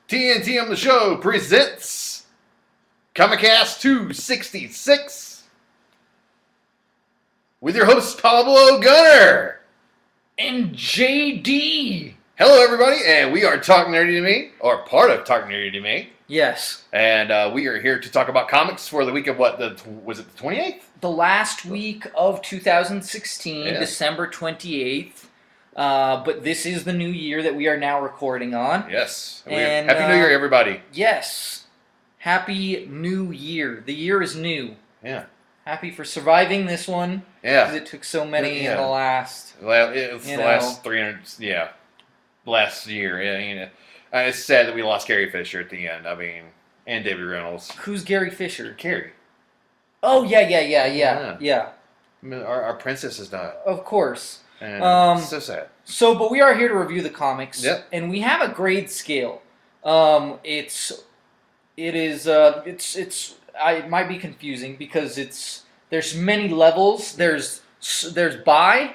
TNTM The Show presents Comicast 266 with your host Pablo Gunner and JD. Hello everybody, and we are Talk Nerdy to Me, or part of Talk Nerdy to Me. Yes. And we are here to talk about comics for the week of was it the 28th? The last week of 2016, Yeah. December 28th. But this is the new year that we are now recording on. Yes. And, Happy New Year, everybody. Yes. Happy New Year. The year is new. Yeah. Happy for surviving this one. Yeah. Because it took so many in the last. Well, it's the last 300, last year. Yeah, you know. It's sad that we lost Carrie Fisher at the end. I mean, and David Reynolds. Who's Gary Fisher? Carrie. Oh, yeah. I mean, our princess is not. Of course. And so sad. But we are here to review the comics. Yep. And we have a grade scale. It might be confusing because there's many levels. There's buy,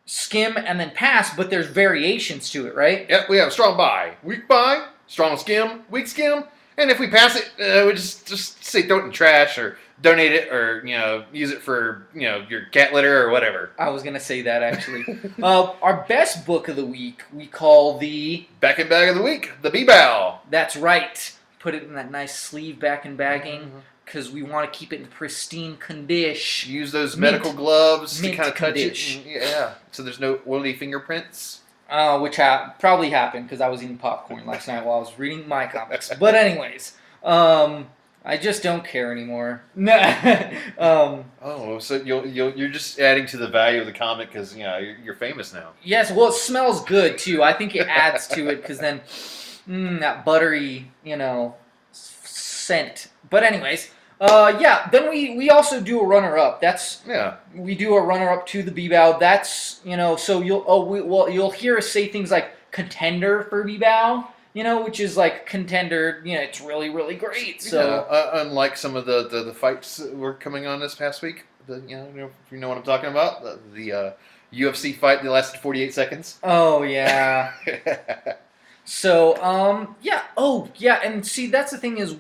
skim, and then pass, but there's variations to it, right? Yep, we have strong buy, weak buy, strong skim, weak skim, and if we pass it, we just say throw it in trash or donate it or use it for your cat litter or whatever. I was gonna say that actually. Our best book of the week we call the Back and Bag of the Week, the B-Bow. That's right. Put it in that nice sleeve back and bagging. Because we want to keep it in pristine condition. Use those medical gloves to kind of touch condition. it. Yeah, so there's no oily fingerprints. Which probably happened because I was eating popcorn last night while I was reading my comics. But anyways, I just don't care anymore. So you're just adding to the value of the comic because you're famous now. Yes, well, it smells good too. I think it adds to it because then that buttery, scent. But anyways. Then we also do a runner-up. We do a runner-up to the B-Bow. That's, so you'll hear us say things like contender for B-Bow, which is like contender, it's really, really great. So unlike some of the fights that were coming on this past week, if you know what I'm talking about, the UFC fight that lasted 48 seconds. Oh, yeah. So, and see, that's the thing is,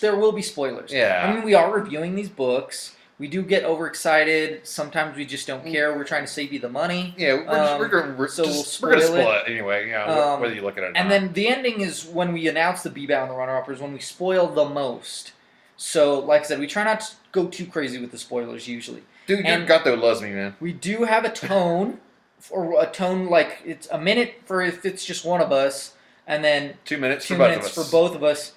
there will be spoilers. Yeah. I mean, we are reviewing these books. We do get overexcited. Sometimes we just don't care. We're trying to save you the money. Yeah, we're going to spoil it anyway, whether you look at it or not. And then the ending is when we announce the B-Bow and the runner-up is when we spoil the most. So, like I said, we try not to go too crazy with the spoilers usually. Dude, your Gato loves me, man. We do have a tone. Or a tone like it's a minute for if it's just one of us, and then 2 minutes for both of us.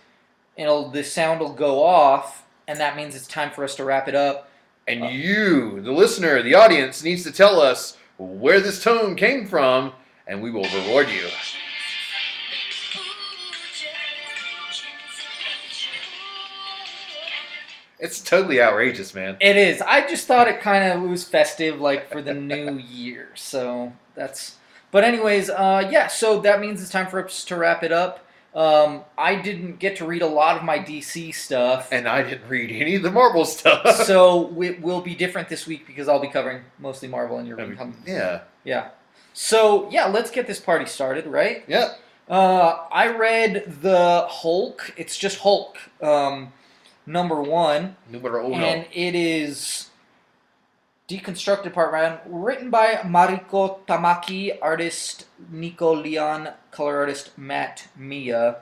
The sound will go off, and that means it's time for us to wrap it up. And you, the listener, the audience, needs to tell us where this tone came from, and we will reward you. It's totally outrageous, man. It is. I just thought it was festive, like for the new year. So that's. But anyways, so that means it's time for us to wrap it up. I didn't get to read a lot of my DC stuff. And I didn't read any of the Marvel stuff. So it will be different this week because I'll be covering mostly Marvel and you're covering. Yeah. Yeah. So, let's get this party started, right? Yeah. I read the Hulk. It's just Hulk. Number 1. Numero uno. And it is Deconstructed Part 1, written by Mariko Tamaki, artist Nico Leon, color artist Matt Mia.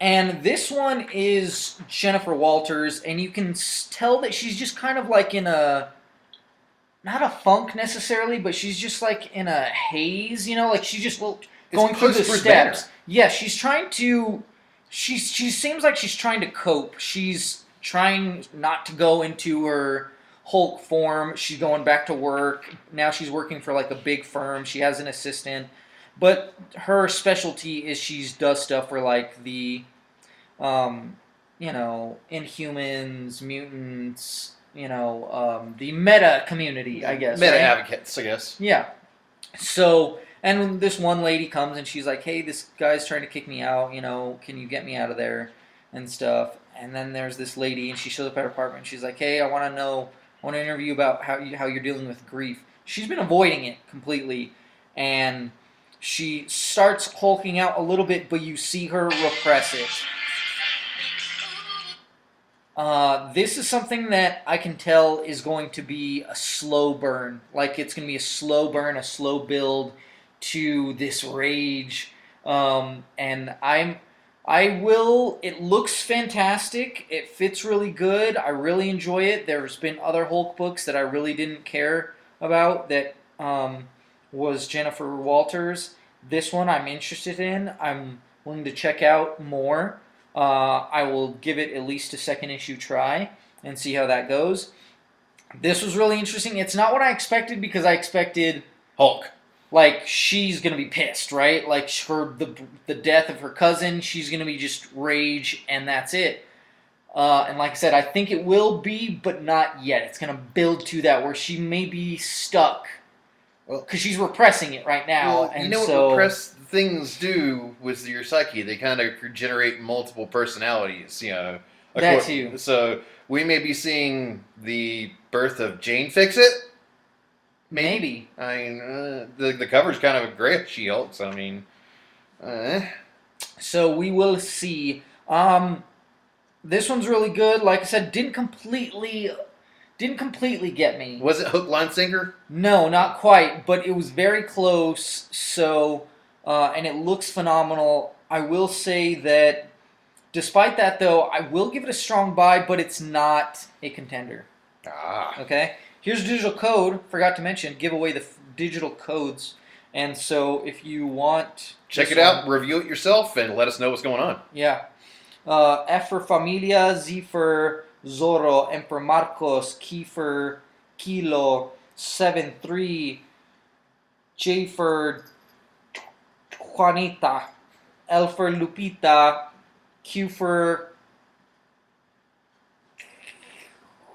And this one is Jennifer Walters, and you can tell that she's just kind of like in a, not a funk necessarily, but she's just like in a haze, like she's just going through the steps. Yeah, she's trying to... She seems like she's trying to cope. She's trying not to go into her Hulk form. She's going back to work. Now she's working for like a big firm. She has an assistant. But her specialty is she does stuff for like the, Inhumans, mutants, the meta community, I guess. Meta advocates, I guess. Yeah. So... And this one lady comes and she's like, hey, this guy's trying to kick me out, can you get me out of there and stuff. And then there's this lady and she shows up at her apartment and she's like, hey, I want to interview you about how you're dealing with grief. She's been avoiding it completely. And She starts hulking out a little bit, but you see her repress it. This is something that I can tell is going to be a slow burn. Like, it's going to be a slow burn, a slow build to this rage. And it looks fantastic. It fits really good. I really enjoy it. There's been other Hulk books that I really didn't care about that was Jennifer Walters. This one I'm interested in. I'm willing to check out more. I will give it at least a second issue try and see how that goes. This was really interesting. It's not what I expected because I expected Hulk. Like, she's gonna be pissed, right? Like, for the death of her cousin, she's gonna be just rage, and that's it. And like I said, I think it will be, but not yet. It's gonna build to that where she may be stuck because she's repressing it right now. Well, and you know what repressed things do with your psyche? They kind of generate multiple personalities. That too. So we may be seeing the birth of Jane Fix-It. Maybe. I mean, the cover's kind of a great She-Hulk, so I mean... So we will see. This one's really good. Like I said, didn't completely get me. Was it hook, line, sinker? No, not quite, but it was very close. So, and it looks phenomenal. I will say that, despite that though, I will give it a strong buy, but it's not a contender. Okay? Here's a digital code. Forgot to mention, give away the digital codes. And so if you want... Check it out, review it yourself, and let us know what's going on. Yeah. F for Familia, Z for Zorro, M for Marcos, K for Kilo, 7-3, J for Juanita, L for Lupita, Q for...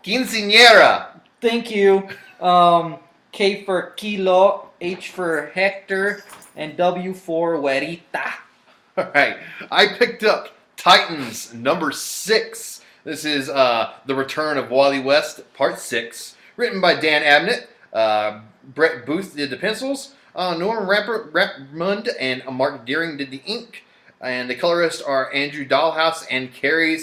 Quinceañera. Thank you. K for Kilo, H for Hector, and W for Huerita. All right. I picked up Titans number 6. This is The Return of Wally West, part 6. Written by Dan Abnett. Brett Booth did the pencils. Norm Rapmund and Mark Deering did the ink. And the colorists are Andrew Dahlhaus and Carrie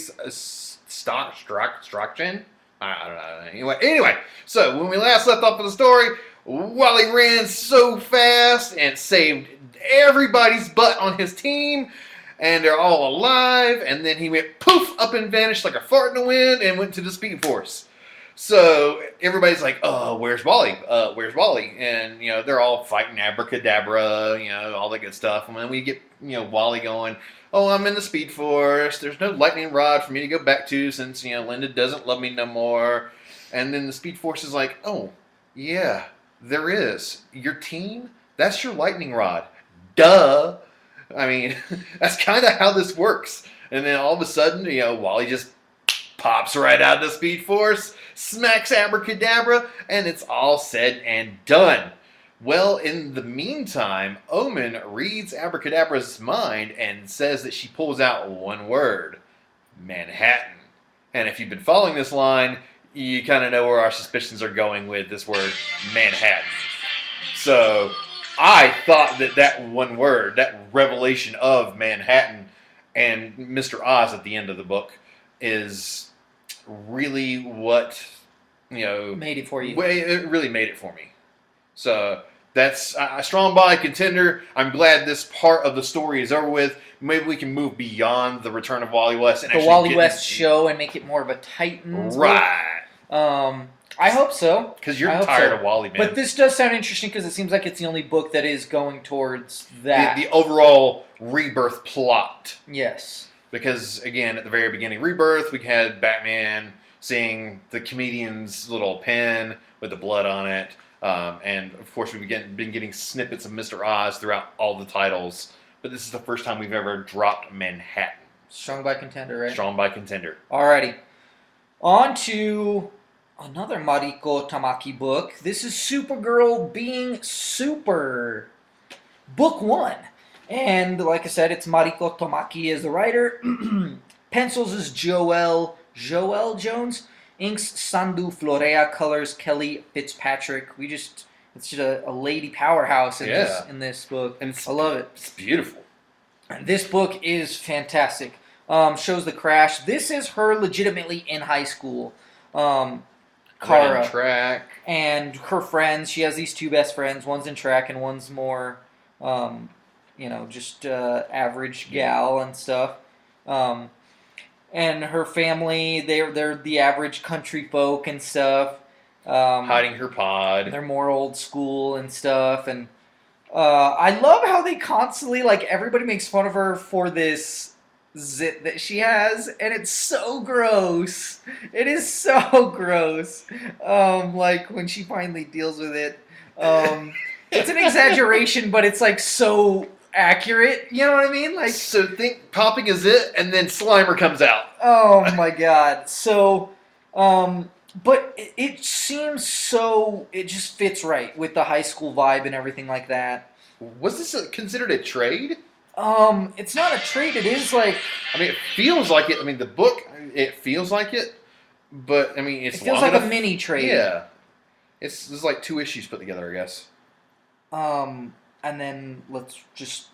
Strachan. I don't know. Anyway, so when we last left off of the story, Wally ran so fast and saved everybody's butt on his team, and they're all alive, and then he went poof, up and vanished like a fart in the wind and went to the Speed Force. So everybody's like, oh, where's Wally? Where's Wally? And, they're all fighting abracadabra, all that good stuff. And then we get, Wally going, oh, I'm in the Speed Force. There's no lightning rod for me to go back to since, Linda doesn't love me no more. And then the Speed Force is like, oh, yeah, there is. Your team? That's your lightning rod. Duh. I mean, that's kind of how this works. And then all of a sudden, Wally just pops right out of the Speed Force, smacks abracadabra, and it's all said and done. Well, in the meantime, Omen reads Abracadabra's mind and says that she pulls out one word, Manhattan. And if you've been following this line, you kind of know where our suspicions are going with this word, Manhattan. So I thought that one word, that revelation of Manhattan and Mr. Oz at the end of the book is really what, made it for you. It really made it for me. So that's a strong buy contender. I'm glad this part of the story is over with. Maybe we can move beyond the Return of Wally West and the Wally West show and make it more of a Titans right. book. I hope so. Because you're tired of Wally, man. But this does sound interesting because it seems like it's the only book that is going towards that. The overall Rebirth plot. Yes. Because, again, at the very beginning, Rebirth, we had Batman seeing the comedian's little pen with the blood on it. And, of course, we've been getting snippets of Mr. Oz throughout all the titles. But this is the first time we've ever dropped Manhattan. Strong by contender, right? Strong by contender. Alrighty. On to another Mariko Tamaki book. This is Supergirl Being Super. Book 1. And like I said, it's Mariko Tamaki as the writer. Pencils is Joel Jones. Inks Sandu Florea. Colors Kelly Fitzpatrick. We just it's just a lady powerhouse in Yeah. this book. And I love it. It's beautiful. This book is fantastic. Shows the crash. This is her legitimately in high school. Running Kara track. and her friends. She has these two best friends. One's in track and one's more, just average gal and stuff. And her family, they're the average country folk and stuff. Hiding her pod. They're more old school and stuff. And I love how they constantly, like, everybody makes fun of her for this zit that she has, and it's so gross. It is so gross. Like, when she finally deals with it. It's an exaggeration, but it's, like, so accurate. You know what I mean? Like, So think popping a zit, and then Slimer comes out. oh my god. So, but it seems so, it just fits right with the high school vibe and everything like that. Was this considered a trade? It's not a trade. It is like, I mean, it feels like it. I mean, the book, it feels like it. But, I mean, it's it feels long like enough. a mini trade. Yeah. It's like 2 issues put together, I guess. And then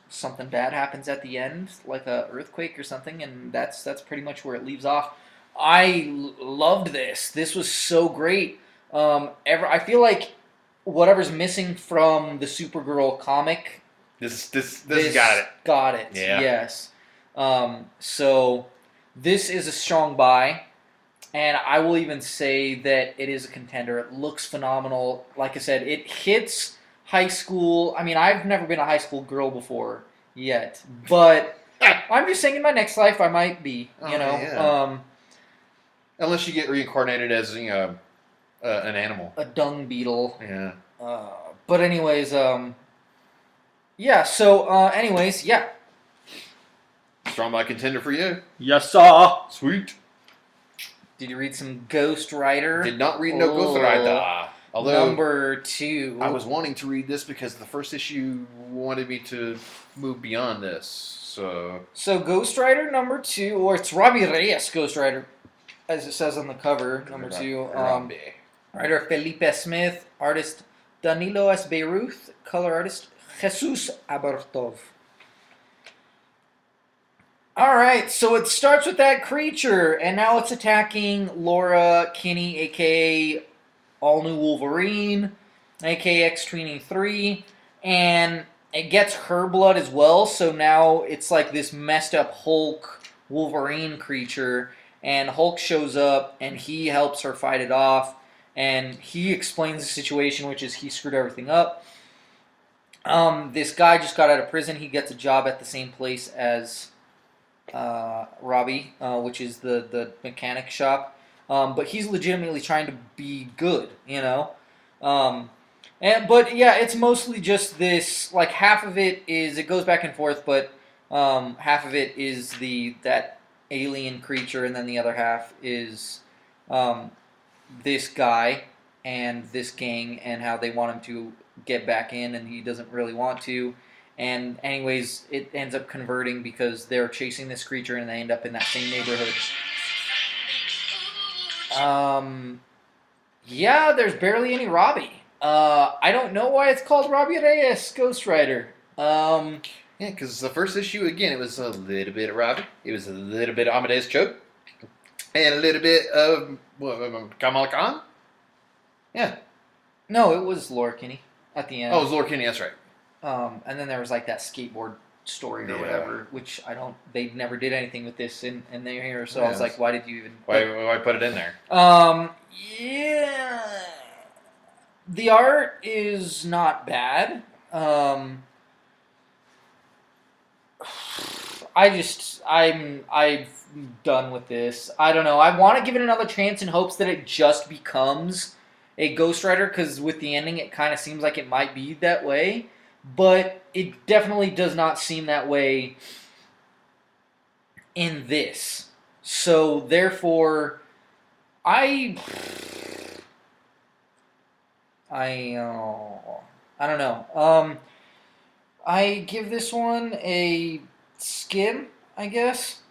something bad happens at the end, like a earthquake or something, and that's pretty much where it leaves off. I loved this. This was so great. I feel like whatever's missing from the Supergirl comic, This got it. Got it. Yeah. Yes. So this is a strong buy, and I will even say that it is a contender. It looks phenomenal. Like I said, it hits high school. I mean, I've never been a high school girl before yet, but I'm just saying in my next life I might be. Yeah. Unless you get reincarnated as an animal. A dung beetle. Yeah. But anyways, yeah. So anyways, yeah. Strong by contender for you. Yes, sir. Sweet. Did you read some Ghost Rider? Did not read no Ghost Rider. Although number 2. I was wanting to read this because the first issue wanted me to move beyond this. So Ghost Rider number 2, or it's Robbie Reyes Ghost Rider, as it says on the cover, number 2. Writer Felipe Smith, artist Danilo S. Beiruth, color artist Jesus Abertov. Alright, so it starts with that creature, and now it's attacking Laura Kinney, aka All New Wolverine, aka X-Training 3, and it gets her blood as well, so now it's like this messed up Hulk Wolverine creature, and Hulk shows up, and he helps her fight it off, and he explains the situation, which is he screwed everything up. This guy just got out of prison. He gets a job at the same place as Robbie, which is the mechanic shop. But he's legitimately trying to be good, you know? But yeah, it's mostly just this, like half of it is, it goes back and forth, but half of it is that alien creature, and then the other half is this guy and this gang and how they want him to get back in, and he doesn't really want to. And anyways, it ends up converting because they're chasing this creature and they end up in that same neighborhood. Yeah, there's barely any Robbie. I don't know why it's called Robbie Reyes Ghost Rider. Yeah, because the first issue, again, it was a little bit of Robbie. It was a little bit of Amadeus Choke. And a little bit of Kamala Khan. Yeah. No, it was Laura Kinney at the end. Oh, it was Laura Kinney, that's right. And then there was like that skateboard story or whatever, which they never did anything with this in their here. So I was like, why did you even? Why put it in there? Yeah, the art is not bad. I'm done with this. I don't know. I want to give it another chance in hopes that it just becomes a Ghost Rider, because with the ending, it kind of seems like it might be that way. But it definitely does not seem that way in this. So, therefore, I don't know. I give this one a skim, I guess.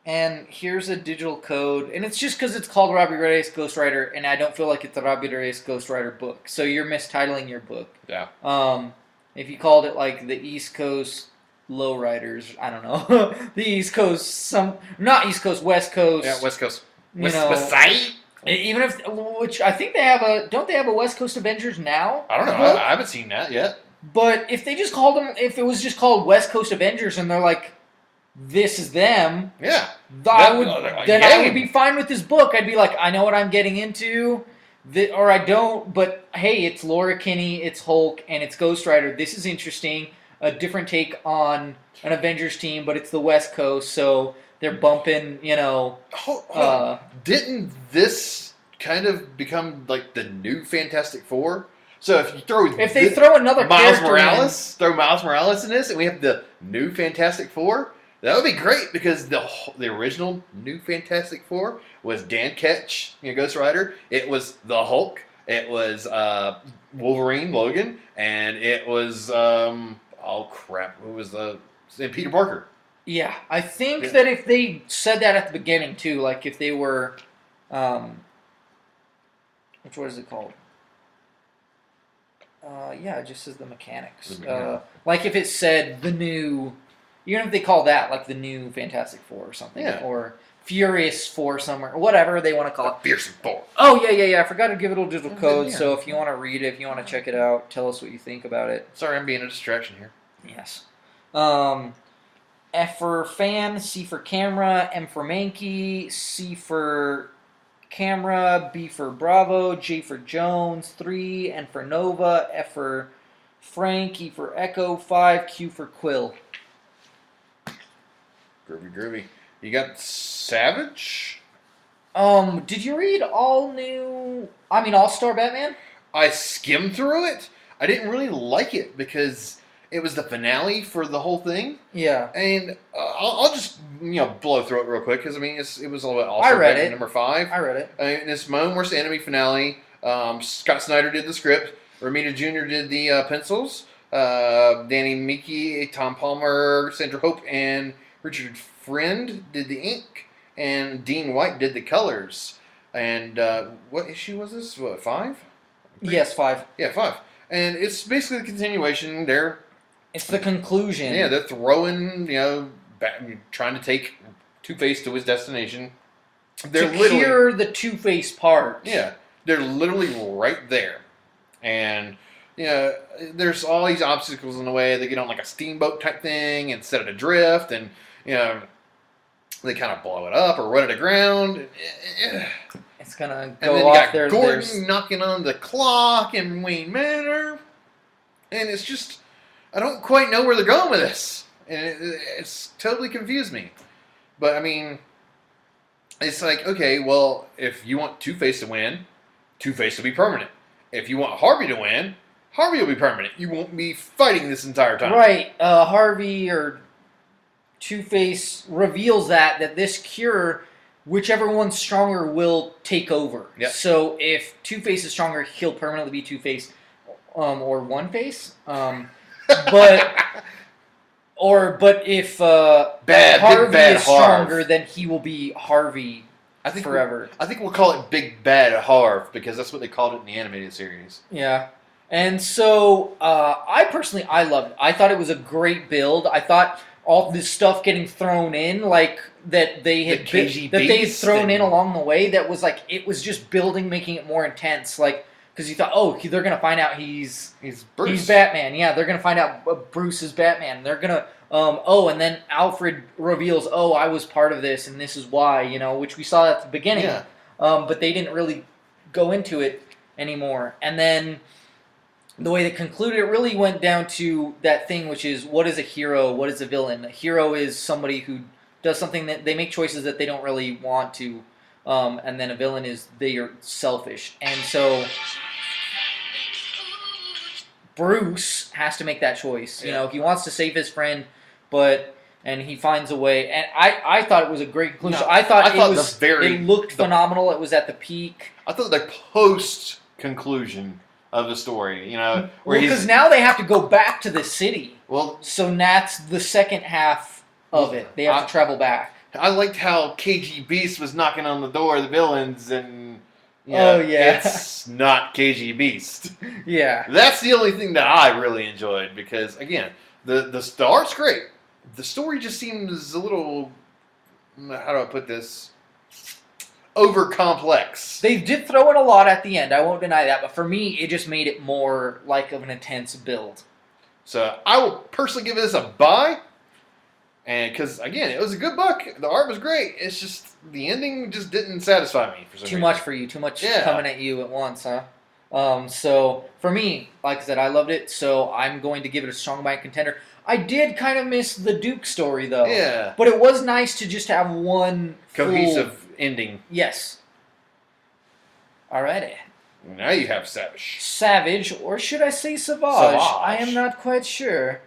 And here's a digital code, and it's just because it's called Robbie Reyes Ghost Rider, and I don't feel like it's a Robbie Reyes Ghost Rider book. So you're mistitling your book. Yeah. If you called it like the East Coast Lowriders, I don't know, the East Coast, not East Coast, West Coast. Yeah, West Coast. West Side? Even if, which I think they have don't they have a West Coast Avengers now? I don't know. I haven't seen that yet. But if they just called them, if it was just called West Coast Avengers, and they're like, this is them. Yeah. I would be fine with this book. I'd be like, I know what I'm getting into, or I don't. But hey, it's Laura Kinney, it's Hulk, and it's Ghost Rider. This is interesting. A different take on an Avengers team, but it's the West Coast, so they're bumping. Hold on. Didn't this kind of become like the new Fantastic Four? So if they throw another Miles Morales, throw Miles Morales in this, and we have the new Fantastic Four. That would be great because the original new Fantastic Four was Dan Ketch, Ghost Rider. It was the Hulk. It was Wolverine, Logan, and it was and Peter Parker. Yeah, I think that if they said that at the beginning too, like if they were, what is it called? Yeah, it just says the mechanics. Like if it said the new. Even if they call that like the new Fantastic Four or something, or Furious Four somewhere, or whatever they want to call it. Fearsome Four. Oh yeah. I forgot to give it a digital code. So if you want to read it, if you want to check it out, tell us what you think about it. Sorry, I'm being a distraction here. Yes. F for fan, C for camera, M for Mankey, C for camera, B for Bravo, J for Jones, 3, N for Nova, F for Frank, E for Echo, 5, Q for Quill. Groovy. You got Savage? Did you read All-Star Batman? I skimmed through it. I didn't really like it because it was the finale for the whole thing. Yeah. And I'll just blow through it real quick because it was all about All-Star Batman number 5. I read it. And it's my own worst enemy finale. Scott Snyder did the script. Romita Jr. did the pencils. Danny Miki, Tom Palmer, Sandra Hope, and Richard Friend did the ink, and Dean White did the colors. And what issue was this? What, 5? Yes, 5. Yeah, 5. And it's basically the continuation. It's the conclusion. Yeah, they're throwing, trying to take Two-Face to his destination. To cure the Two-Face part. Yeah, they're literally right there. And there's all these obstacles in the way. They get on like a steamboat type thing instead of a drift, and they kind of blow it up or run it aground. It's gonna go off there. And then you got Gordon knocking on the clock in Wayne Manor, and it's just I don't quite know where they're going with this, and it's totally confused me. But I mean, it's like, okay, well, if you want Two-Face to win, Two-Face will be permanent. If you want Harvey to win, Harvey will be permanent. You won't be fighting this entire time. Right. Harvey or Two-Face reveals that this cure, whichever one's stronger, will take over. Yep. So if Two-Face is stronger, he'll permanently be Two-Face, or One-Face. But if Harvey is stronger, then he will be Harvey forever. I think we'll call it Big Bad Harv because that's what they called it in the animated series. Yeah. And so I loved it. I thought it was a great build. I thought all this stuff getting thrown in, like that they had thrown in along the way, that was like it was just building, making it more intense. Like because you thought, they're gonna find out he's Bruce. He's Batman. Yeah, they're gonna find out Bruce is Batman. They're gonna and then Alfred reveals, I was part of this, and this is why, which we saw at the beginning. Yeah. But they didn't really go into it anymore. And then the way they concluded it really went down to that thing, which is what is a hero, what is a villain. A hero is somebody who does something that they make choices that they don't really want to, and then a villain is they are selfish. And so Bruce has to make that choice. Yeah. He wants to save his friend, and he finds a way. And I thought it was a great conclusion. No, I thought it looked phenomenal. It was at the peak. I thought the post conclusion of the story, because now they have to go back to the city. Well, so that's the second half of it. They have to travel back. I liked how KG Beast was knocking on the door of the villains, and Oh, yeah. it's not KG Beast. Yeah. That's the only thing that I really enjoyed because, again, the art's great. The story just seems a little, how do I put this, over complex. They did throw in a lot at the end. I won't deny that, but for me, it just made it more like of an intense build. So I will personally give this a buy. And because, again, it was a good book. The art was great. It's just the ending just didn't satisfy me for some reason. Too much for you. Too much coming at you at once, huh? So for me, like I said, I loved it. So I'm going to give it a strong buy contender. I did kind of miss the Duke story, though. Yeah. But it was nice to just have one cohesive ending. Yes. Alrighty. Now you have Savage. Savage, or should I say Savage? I am not quite sure.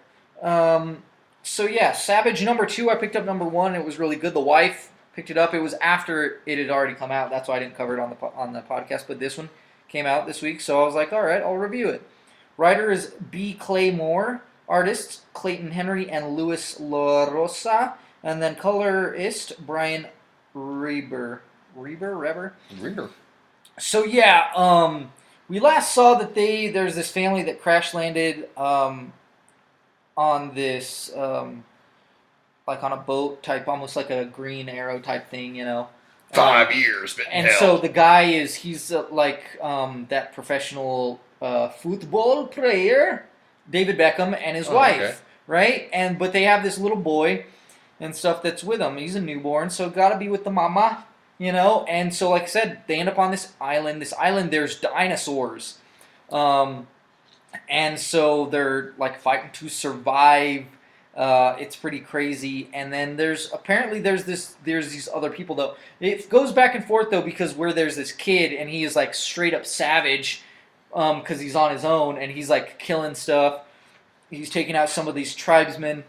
So yeah, Savage number 2. I picked up number 1. It was really good. The wife picked it up. It was after it had already come out. That's why I didn't cover it on the podcast. But this one came out this week, so I was like, all right, I'll review it. Writer is B. Clay Moore. Artists Clayton Henry and Luis LaRosa, and then colorist Brian Reber. So yeah, we last saw that there's this family that crash landed on this like on a boat type, almost like a Green Arrow type thing, 5 years, but and so the guy he's like that professional football player, David Beckham, and his wife, right? But they have this little boy and stuff that's with him. He's a newborn, so got to be with the mama. And so, like I said, they end up on this island. This island, there's dinosaurs. And so they're, like, fighting to survive. It's pretty crazy. And then there's these other people, though. It goes back and forth, though, because there's this kid, and he is, like, straight up savage because he's on his own, and he's, like, killing stuff. He's taking out some of these tribesmen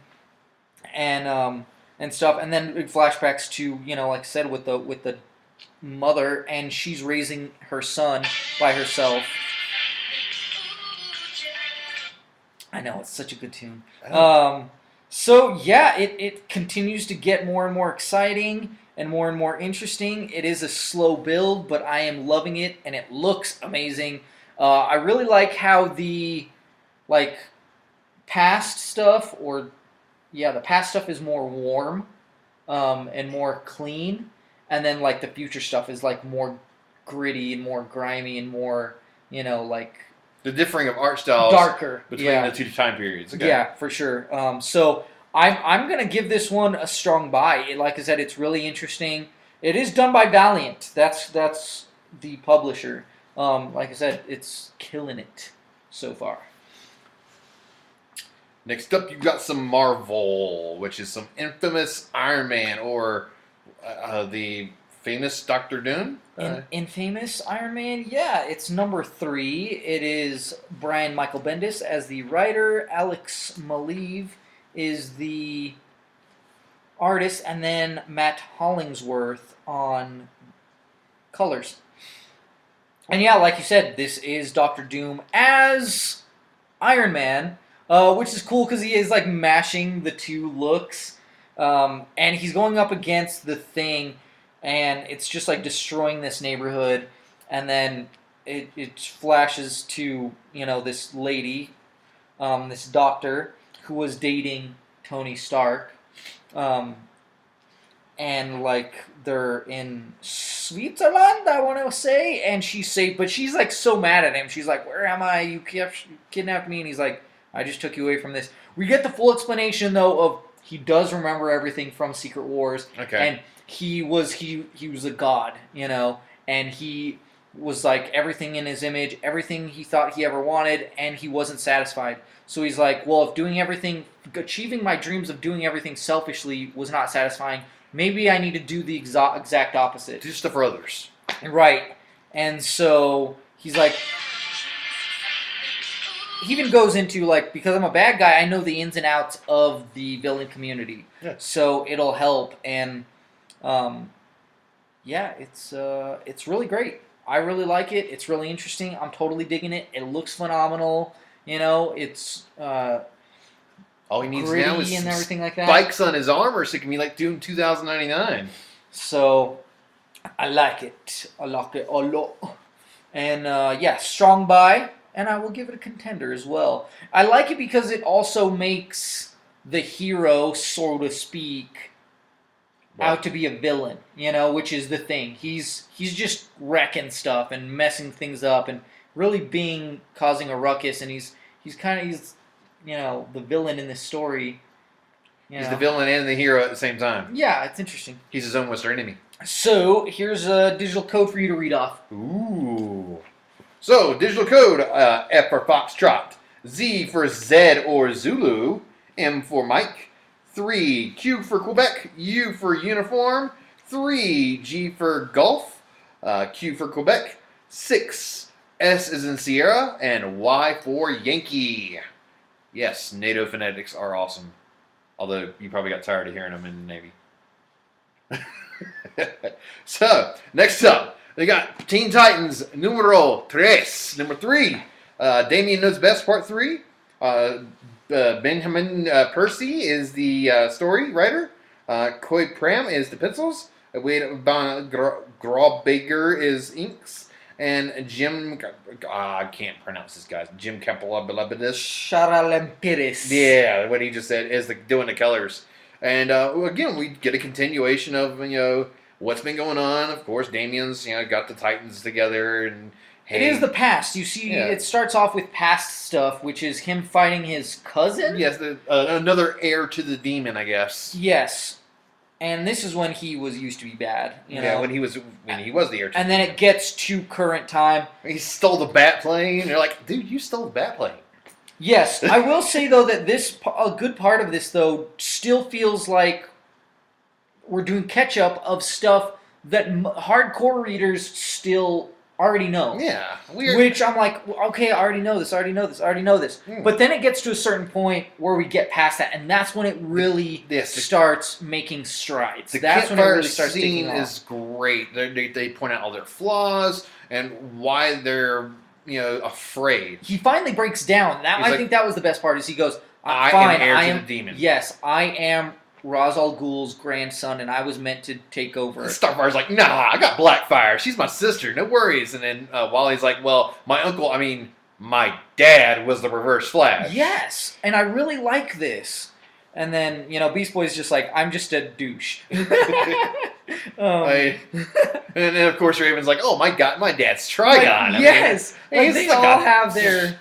and stuff, and then it flashbacks to, like I said, with the mother, and she's raising her son by herself. I know, it's such a good tune. So yeah, it continues to get more and more exciting and more interesting. It is a slow build, but I am loving it, and it looks amazing. I really like how the past stuff, the past stuff is more warm and more clean, and then the future stuff is more gritty and more grimy and more the differing of art styles darker between the two time periods. Okay. Yeah, for sure. So I'm gonna give this one a strong buy. Like I said, it's really interesting. It is done by Valiant. That's the publisher. Like I said, it's killing it so far. Next up, you've got some Marvel, which is some infamous Iron Man, or the famous Doctor Doom. Infamous Iron Man, yeah, it's number 3. It is Brian Michael Bendis as the writer. Alex Maleev is the artist, and then Matt Hollingsworth on colors. And yeah, like you said, this is Doctor Doom as Iron Man. Which is cool because he is mashing the two looks, and he's going up against the Thing, and it's just destroying this neighborhood, and then it flashes to this lady, this doctor who was dating Tony Stark, and they're in Switzerland, I want to say, and she's so mad at him. She's like, "Where am I? You kidnapped me," and he's like, I just took you away from this. We get the full explanation, though, of he does remember everything from Secret Wars. Okay. And he was a god, and he was everything in his image, everything he thought he ever wanted, and he wasn't satisfied. So he's like, well, if achieving my dreams of doing everything selfishly was not satisfying, maybe I need to do the exact opposite. Do stuff for others. Right. And so he's like, he even goes into because I'm a bad guy, I know the ins and outs of the villain community. Yeah. So it'll help, and yeah, it's really great. I really like it. It's really interesting. I'm totally digging it. It looks phenomenal. It's All he needs now is and some everything like that. spikes on his armor, so he can be like doing 2099. So I like it. I like it a lot. And yeah, strong buy, and I will give it a contender as well. I like it because it also makes the hero, so to speak, out to be a villain, which is the thing. He's just wrecking stuff and messing things up and really causing a ruckus, and he's the villain in this story. He's the villain and the hero at the same time. Yeah, it's interesting. He's his own worst enemy. So here's a digital code for you to read off. Ooh. So digital code: F for Foxtrot, Z for Zed or Zulu, M for Mike, 3 Q for Quebec, U for uniform, 3 G for golf, Q for Quebec, 6 S is in Sierra, and Y for Yankee. Yes, NATO phonetics are awesome. Although you probably got tired of hearing them in the Navy. So, next up, they got Teen Titans numero 3, number 3. Damien Knows Best, part 3. Benjamin Percy is the story writer. Coy Pram is the pencils. Wade Graubager is inks. And Jim, I can't pronounce this guy's, Jim Kapalabelabidis. Sharalempiris. Yeah, what he just said is doing the colors. And again, we get a continuation of, what's been going on. Of course, Damien's, got the Titans together. And hey, it is the past. You see, It starts off with past stuff, which is him fighting his cousin? Yes, another heir to the demon, I guess. Yes. And this is when he used to be bad. When he was the heir to and then it gets to current time. He stole the bat plane. They're like, dude, you stole the bat plane. Yes, I will say, though, that a good part of this, though, still feels like we're doing catch-up of stuff that hardcore readers still already know. Yeah. Which I'm like, okay, I already know this. But then it gets to a certain point where we get past that, and that's when it really starts making strides. That's when it really starts taking off. Is great. They point out all their flaws and why they're afraid. He finally breaks down. I think that was the best part. Is he goes, I am heir to the demon. Yes, I am Ra's al Ghul's grandson, and I was meant to take over. Starfire's like, nah, I got Blackfire. She's my sister. No worries. And then Wally's like, well, my dad was the Reverse Flash. Yes, and I really like this. And then, Beast Boy's just like, I'm just a douche. And then, of course, Raven's like, oh, my God, my dad's Trigon. Yes. They all have their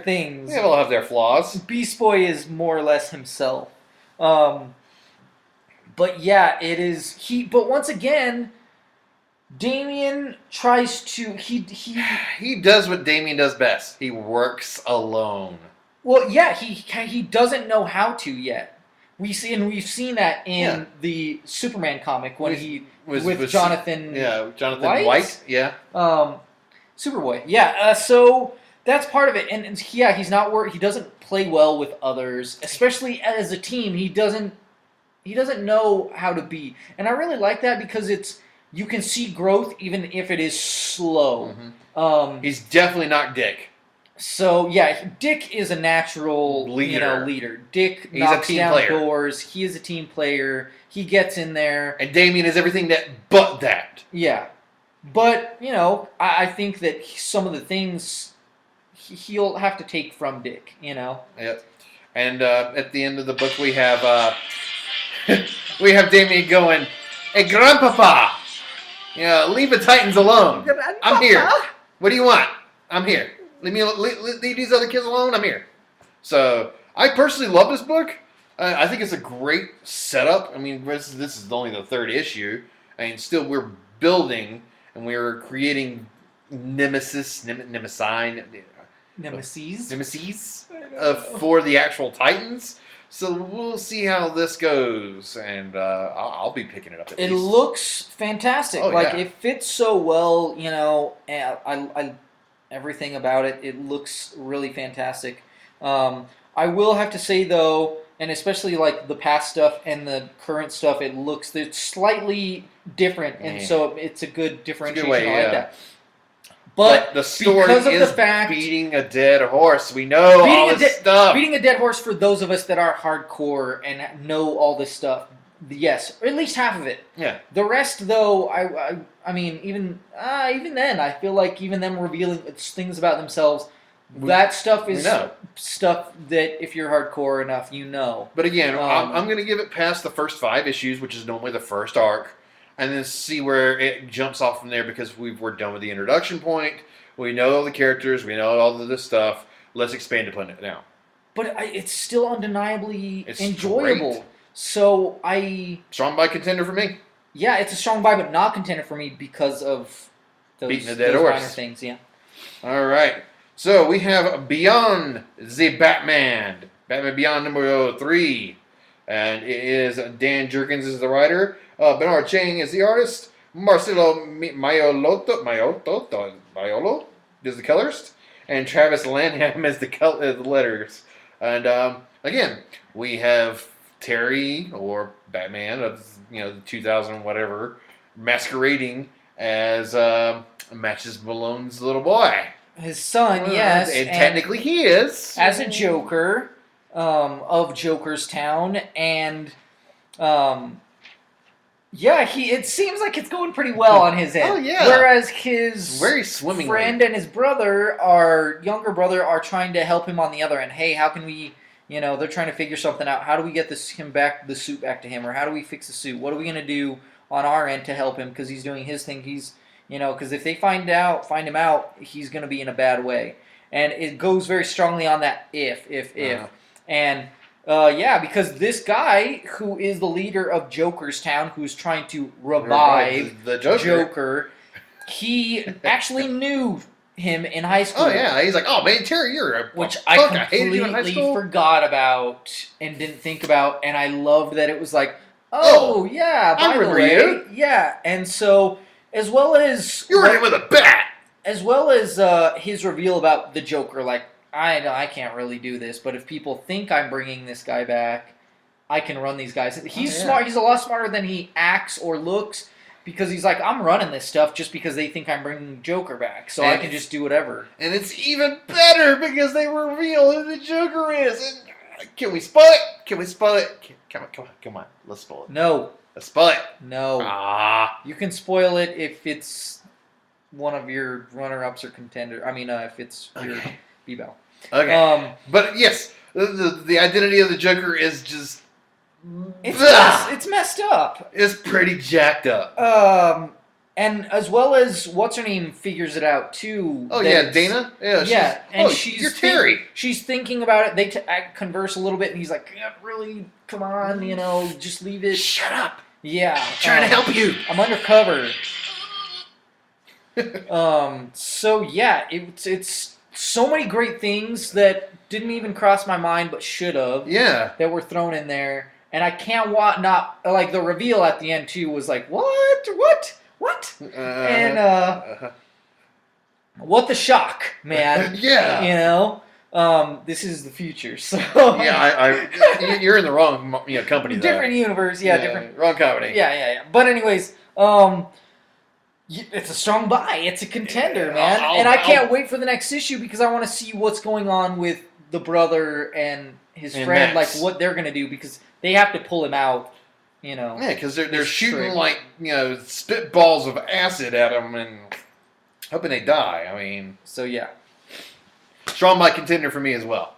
things. They all have their flaws. Beast Boy is more or less himself. But yeah, it is but once again, Damien tries to he does what Damien does best. He works alone. Well, yeah, he doesn't know how to yet. We've seen that in the Superman comic when he was with Jonathan. Jonathan White. Yeah. Superboy. Yeah. So that's part of it, and he's not he doesn't play well with others, especially as a team. He doesn't know how to be, and I really like that because you can see growth even if it is slow. Mm-hmm. He's definitely not Dick. So yeah, Dick is a natural leader. Dick knocks down doors. He is a team player. He gets in there, and Damien is everything but that. Yeah, but I think that some of the things he'll have to take from Dick, Yep. And at the end of the book, we have Damien going, "Hey, Grandpapa, leave the Titans alone. I'm here. What do you want? I'm here. Leave these other kids alone. I'm here." So I personally love this book. I think it's a great setup. I mean, this is only the 3rd issue, and still we're building and we're creating nemesis for the actual Titans. So we'll see how this goes, and I'll be picking it up. It looks fantastic. It fits so well. I everything about it. It looks really fantastic. I will have to say though, and especially like the past stuff and the current stuff, it's slightly different, and so it's a good differentiation. I like that. But the story because of is the fact beating a dead horse. We know all this stuff. beating a dead horse for those of us that are hardcore and know all this stuff. Yes, or at least half of it. Yeah. The rest, though, I mean, even then, I feel like even them revealing things about themselves, that stuff is stuff that if you're hardcore enough, you know. But again, I'm going to give it past the first 5 issues, which is normally the first arc, and then see where it jumps off from there because we're done with the introduction point. We know all the characters. We know all of this stuff. Let's expand upon it now. But it's still undeniably enjoyable. Great. So strong buy contender for me. Yeah, it's a strong buy, but not contender for me because of beating the dead horse. Minor things. Yeah. All right. So we have Beyond the Batman Beyond number 3, and it is Dan Jurgens is the writer, Bernard Chang is the artist, Marcelo Maiolo is the colorist, and Travis Lanham is the letters. And again, we have Terry or Batman of the 2000 whatever masquerading as Matches Malone's little boy. His son, yes. And technically he is. As a Joker of Joker's Town. And, it seems like it's going pretty well on his end. Oh, yeah. Whereas his very swimmingly. Friend and his brother, younger brother, are trying to help him on the other end. Hey, how can we, they're trying to figure something out. How do we get the suit back to him? Or how do we fix the suit? What are we going to do on our end to help him? Because he's doing his thing. Because if they find him out, he's going to be in a bad way. And it goes very strongly on that if. And, because this guy, who is the leader of Joker's Town, who's trying to revive the Joker, he actually knew him in high school. Oh, yeah. He's like, oh, man, Terry, you're a Which punk. I completely forgot about and didn't think about. And I loved that it was like, yeah, by the way. You. Yeah, and so... As well as... You're in with a bat! As well as his reveal about the Joker, like, I can't really do this, but if people think I'm bringing this guy back, I can run these guys. He's smart. He's a lot smarter than he acts or looks, because he's like, I'm running this stuff just because they think I'm bringing Joker back, so I can just do whatever. And it's even better because they reveal who the Joker is. And can we spoil it? Come on. Let's spoil it. No. Let's spoil it. No. You can spoil it if it's one of your runner-ups or contender. I mean, if it's your B-Bell. Okay. But yes, the identity of the Joker is just... It's messed up. It's pretty jacked up. And as well as what's her name figures it out too. Oh yeah, Dana. Yeah, and you're Terry. She's thinking about it. They converse a little bit, and he's like, "Yeah, really, come on, just leave it." Shut up. Yeah, I'm trying to help you. I'm undercover. So yeah, it's so many great things that didn't even cross my mind, but should have. Yeah. That were thrown in there, and I can't not like the reveal at the end too was like, what? And what the shock, man. Yeah. This is the future. So yeah, you're in the wrong company. Different universe. Yeah, different. Wrong company. Yeah. But anyways, it's a strong buy. It's a contender, man. And I can't wait for the next issue because I want to see what's going on with the brother and his friend, Max. like what they're gonna do because they have to pull him out. Yeah, because they're shooting like spitballs of acid at them and hoping they die. I mean, so yeah, strong buy contender for me as well.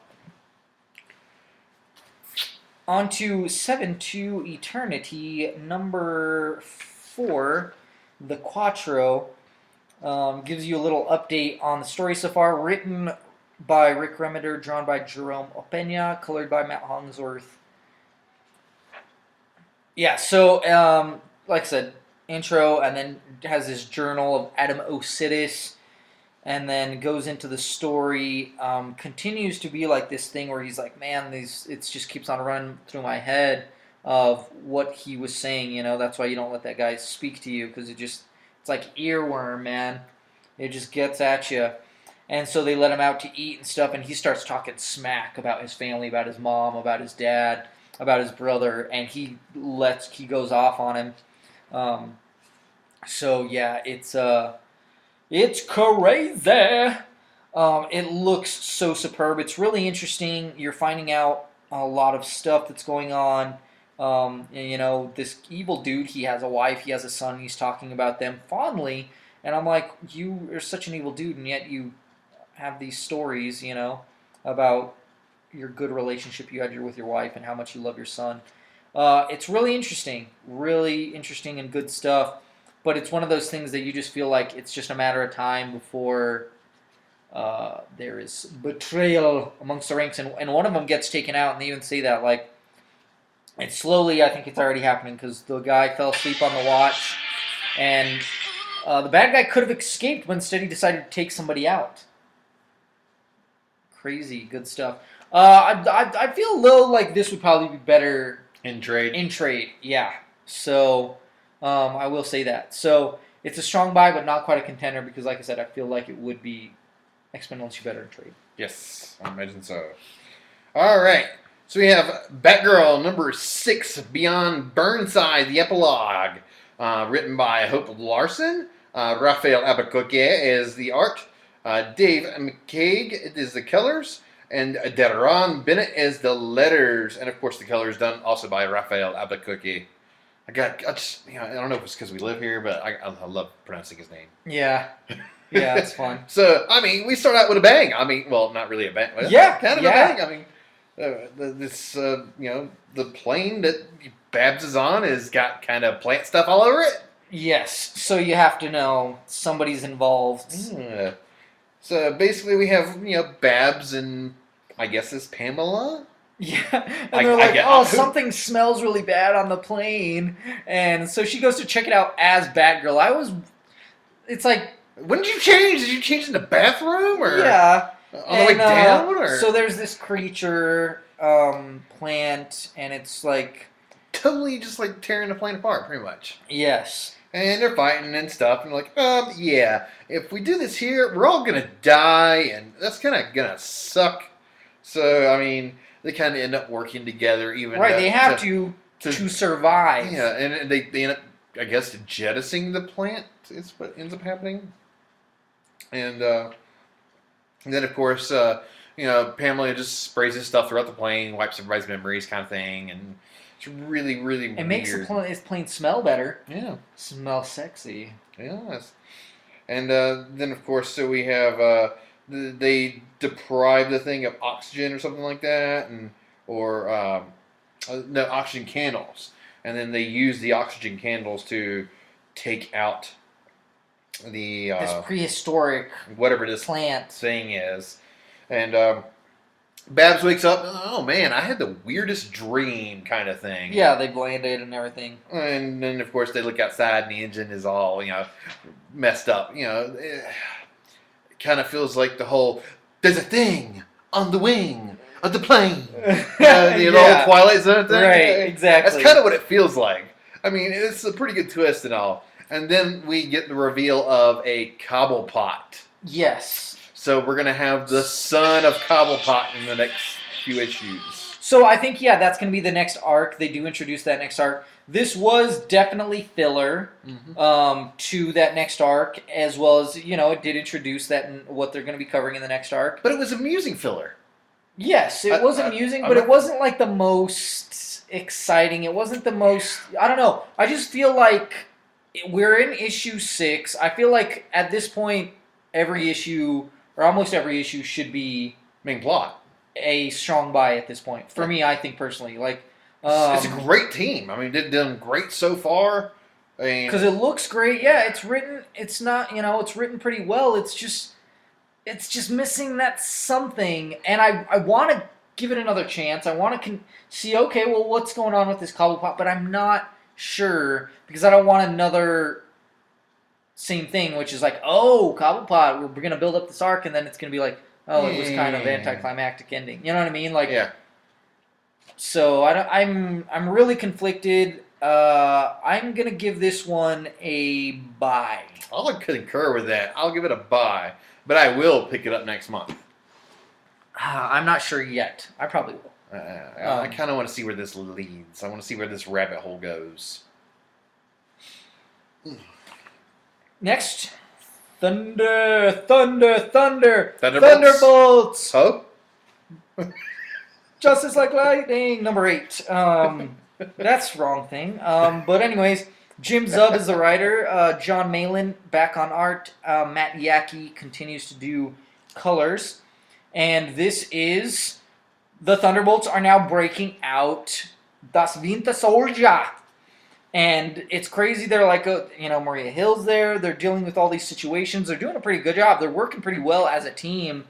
On to 7 to Eternity, number 4, the Quattro, gives you a little update on the story so far. Written by Rick Remender, drawn by Jerome Opeña, colored by Matt Hollingsworth. Yeah, so, like I said, intro, and then has this journal of Adam Osiris, and then goes into the story, continues to be like this thing where he's like, man, it just keeps on running through my head of what he was saying, that's why you don't let that guy speak to you, because it's like earworm, man. It just gets at you. And so they let him out to eat and stuff, and he starts talking smack about his family, about his mom, about his dad, about his brother, and he goes off on him. So yeah, it's It's crazy. It looks so superb. It's really interesting. You're finding out a lot of stuff that's going on. And, this evil dude, he has a wife, he has a son, he's talking about them fondly. And I'm like, you are such an evil dude, and yet you have these stories, about your good relationship you had with your wife and how much you love your son. It's really interesting and good stuff. But it's one of those things that you just feel like it's just a matter of time before there is betrayal amongst the ranks, and one of them gets taken out, and they even say that like, and slowly I think it's already happening because the guy fell asleep on the watch, and the bad guy could have escaped, but instead he decided to take somebody out. Crazy good stuff. I feel a little like this would probably be better in trade. In trade, yeah. So I will say that. So it's a strong buy, but not quite a contender because, like I said, I feel like it would be exponentially better in trade. Yes, I imagine so. All right. So we have Batgirl number 6, Beyond Burnside, the epilogue, written by Hope Larson. Raphael Abacoque is the art. Dave McCaig is the colors. And Deron Bennett is the letters. And, of course, the colors done also by Raphael Abacoque. I don't know if it's because we live here, but I love pronouncing his name. Yeah. Yeah, it's fun. So, I mean, we start out with a bang. I mean, well, not really a bang. Well, yeah. Kind of a bang. I mean, the plane that Babs is on has got kind of plant stuff all over it. Yes. So you have to know somebody's involved. Yeah. So basically, we have Babs and I guess it's Pamela. Yeah, and they're like, something smells really bad on the plane, and so she goes to check it out as Batgirl. It's like, when did you change? Did you change in the bathroom or yeah, on the way down? Or so there's this creature, plant, and it's like totally just like tearing the plane apart, pretty much. Yes. And they're fighting and stuff, and like, yeah, if we do this here, we're all gonna die, and that's kind of gonna suck. So, I mean, they kind of end up working together, even right. They have to survive. Yeah, and they end up, I guess, jettisoning the plant is what ends up happening. And then, of course, Pamela just sprays this stuff throughout the plane, wipes everybody's memories, kind of thing, and it's really, really weird. It makes the plane smell better. Yeah, smell sexy. Yes, and then, of course, so we have they deprive the thing of oxygen or something like that, or oxygen candles, and then they use the oxygen candles to take out the this prehistoric whatever this plant thing is, and Babs wakes up. Oh man, I had the weirdest dream, kind of thing. Yeah, they landed and everything, and then of course they look outside and the engine is all messed up. It kind of feels like the whole there's a thing on the wing of the plane. The old Twilight Zone thing. Right, exactly. That's kind of what it feels like. I mean, it's a pretty good twist and all. And then we get the reveal of a Cobblepot. Yes. So we're going to have the son of Cobblepot in the next few issues. So I think, that's going to be the next arc. They do introduce that next arc. This was definitely filler to that next arc, as well as, it did introduce that and what they're going to be covering in the next arc. But it was amusing filler. Yes, it was amusing, but it wasn't like the most exciting. It wasn't the most, I don't know. I just feel like we're in issue 6. I feel like at this point, every issue, or almost every issue, should be main plot. A strong buy at this point. For me, I think personally. It's a great team. I mean, they've done great so far. Because it looks great. Yeah, it's written. It's not. It's written pretty well. It's just missing that something. And I want to give it another chance. I want to see. Okay, well, what's going on with this Cobblepot? But I'm not sure because I don't want another same thing, which is like, oh, Cobblepot. We're gonna build up this arc, and then it's gonna be like, oh, it was kind of anticlimactic ending. You know what I mean? Yeah. So I'm really conflicted. I'm gonna give this one a buy. I'll concur with that. I'll give it a buy, but I will pick it up next month. I'm not sure yet. I probably will. I kind of want to see where this leads. I want to see where this rabbit hole goes. Next, Thunder, Thunderbolts. Thunderbolts. So? Justice like lightning. Number 8. That's wrong thing. But anyways, Jim Zub is the writer. John Malin back on art. Matt Yaki continues to do colors. And this is... The Thunderbolts are now breaking out Das Winter Soldier. And it's crazy. They're like, Maria Hill's there. They're dealing with all these situations. They're doing a pretty good job. They're working pretty well as a team.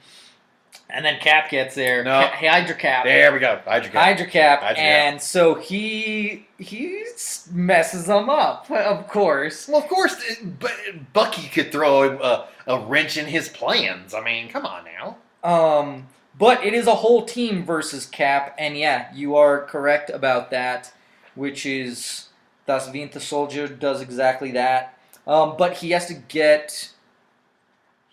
And then Cap gets there. No. Hydra Cap. There we go. Hydra Cap. And so he messes them up, of course. Well, of course, Bucky could throw a wrench in his plans. I mean, come on now. But it is a whole team versus Cap. And yeah, you are correct about that, which is... Das Winter Soldier does exactly that, but he has to get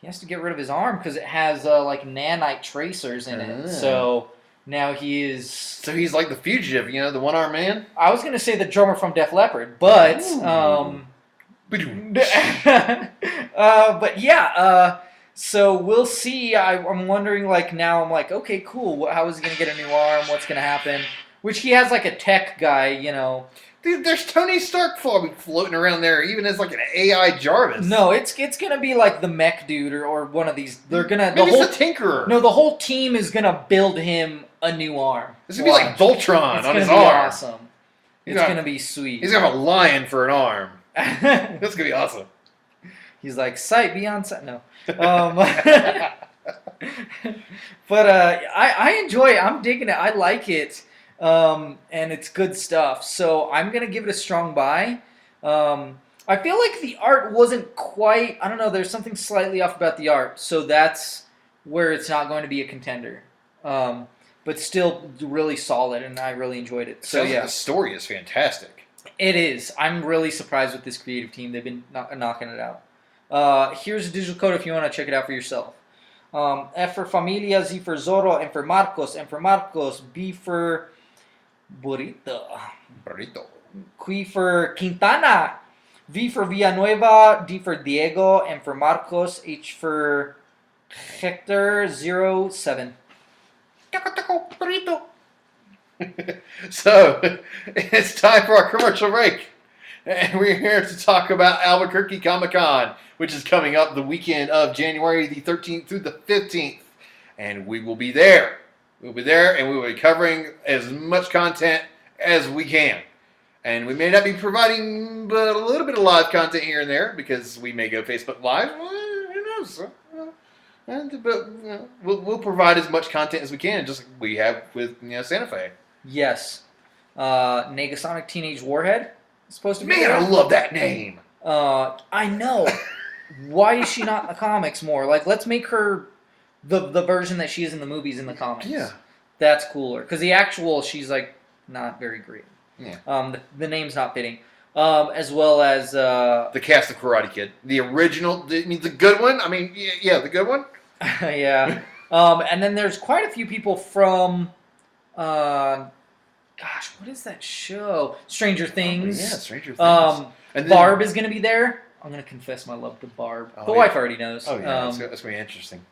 rid of his arm because it has like nanite tracers in it. So now he is. So he's like the fugitive, the one-armed man. I was gonna say the drummer from Def Leppard, but but yeah. So we'll see. I'm wondering now. I'm like, okay, cool. How is he gonna get a new arm? What's gonna happen? Which he has like a tech guy, Dude, there's Tony Stark floating around there, even as like an AI Jarvis. No, it's gonna be like the mech dude or one of these. They're gonna maybe it's the Tinkerer. No, the whole team is gonna build him a new arm. It's gonna be like Voltron on his arm. It's gonna be awesome. It's gonna be sweet. He's gonna have a lion for an arm. That's gonna be awesome. He's like sight beyond sight. No. But I enjoy it. I'm digging it. I like it. And it's good stuff. So I'm going to give it a strong buy. I feel like the art wasn't quite... I don't know. There's something slightly off about the art. So that's where it's not going to be a contender. But still really solid, and I really enjoyed it. So yeah. The story is fantastic. It is. I'm really surprised with this creative team. They've been knocking it out. Here's a digital code if you want to check it out for yourself. F for Familia, Z for Zorro, M for Marcos, B for... Burrito. Q for Quintana. V for Villanueva. D for Diego. M for Marcos. H for Hector. 07. Burrito. So, it's time for our commercial break. And we're here to talk about Albuquerque Comic-Con, which is coming up the weekend of January the 13th through the 15th. And we will be there. We'll be there, and we will be covering as much content as we can. And we may not be providing but a little bit of live content here and there, because we may go Facebook Live. Well, who knows? But we'll provide as much content as we can, just like we have with Santa Fe. Yes. Negasonic Teenage Warhead is supposed to be Man, there. I love that name. I know. Why is she not in the comics more? Let's make her... The version that she is in the movies in the comics. Yeah. That's cooler. Because the actual, she's not very great. Yeah. The name's not fitting. As well as... the cast of Karate Kid. The original, the good one? I mean, yeah, the good one? Yeah. And then there's quite a few people from... gosh, what is that show? Stranger Things. Yeah, Stranger Things. And Barb is going to be there. I'm going to confess my love to Barb. The wife already knows. Oh, yeah. That's going to be interesting.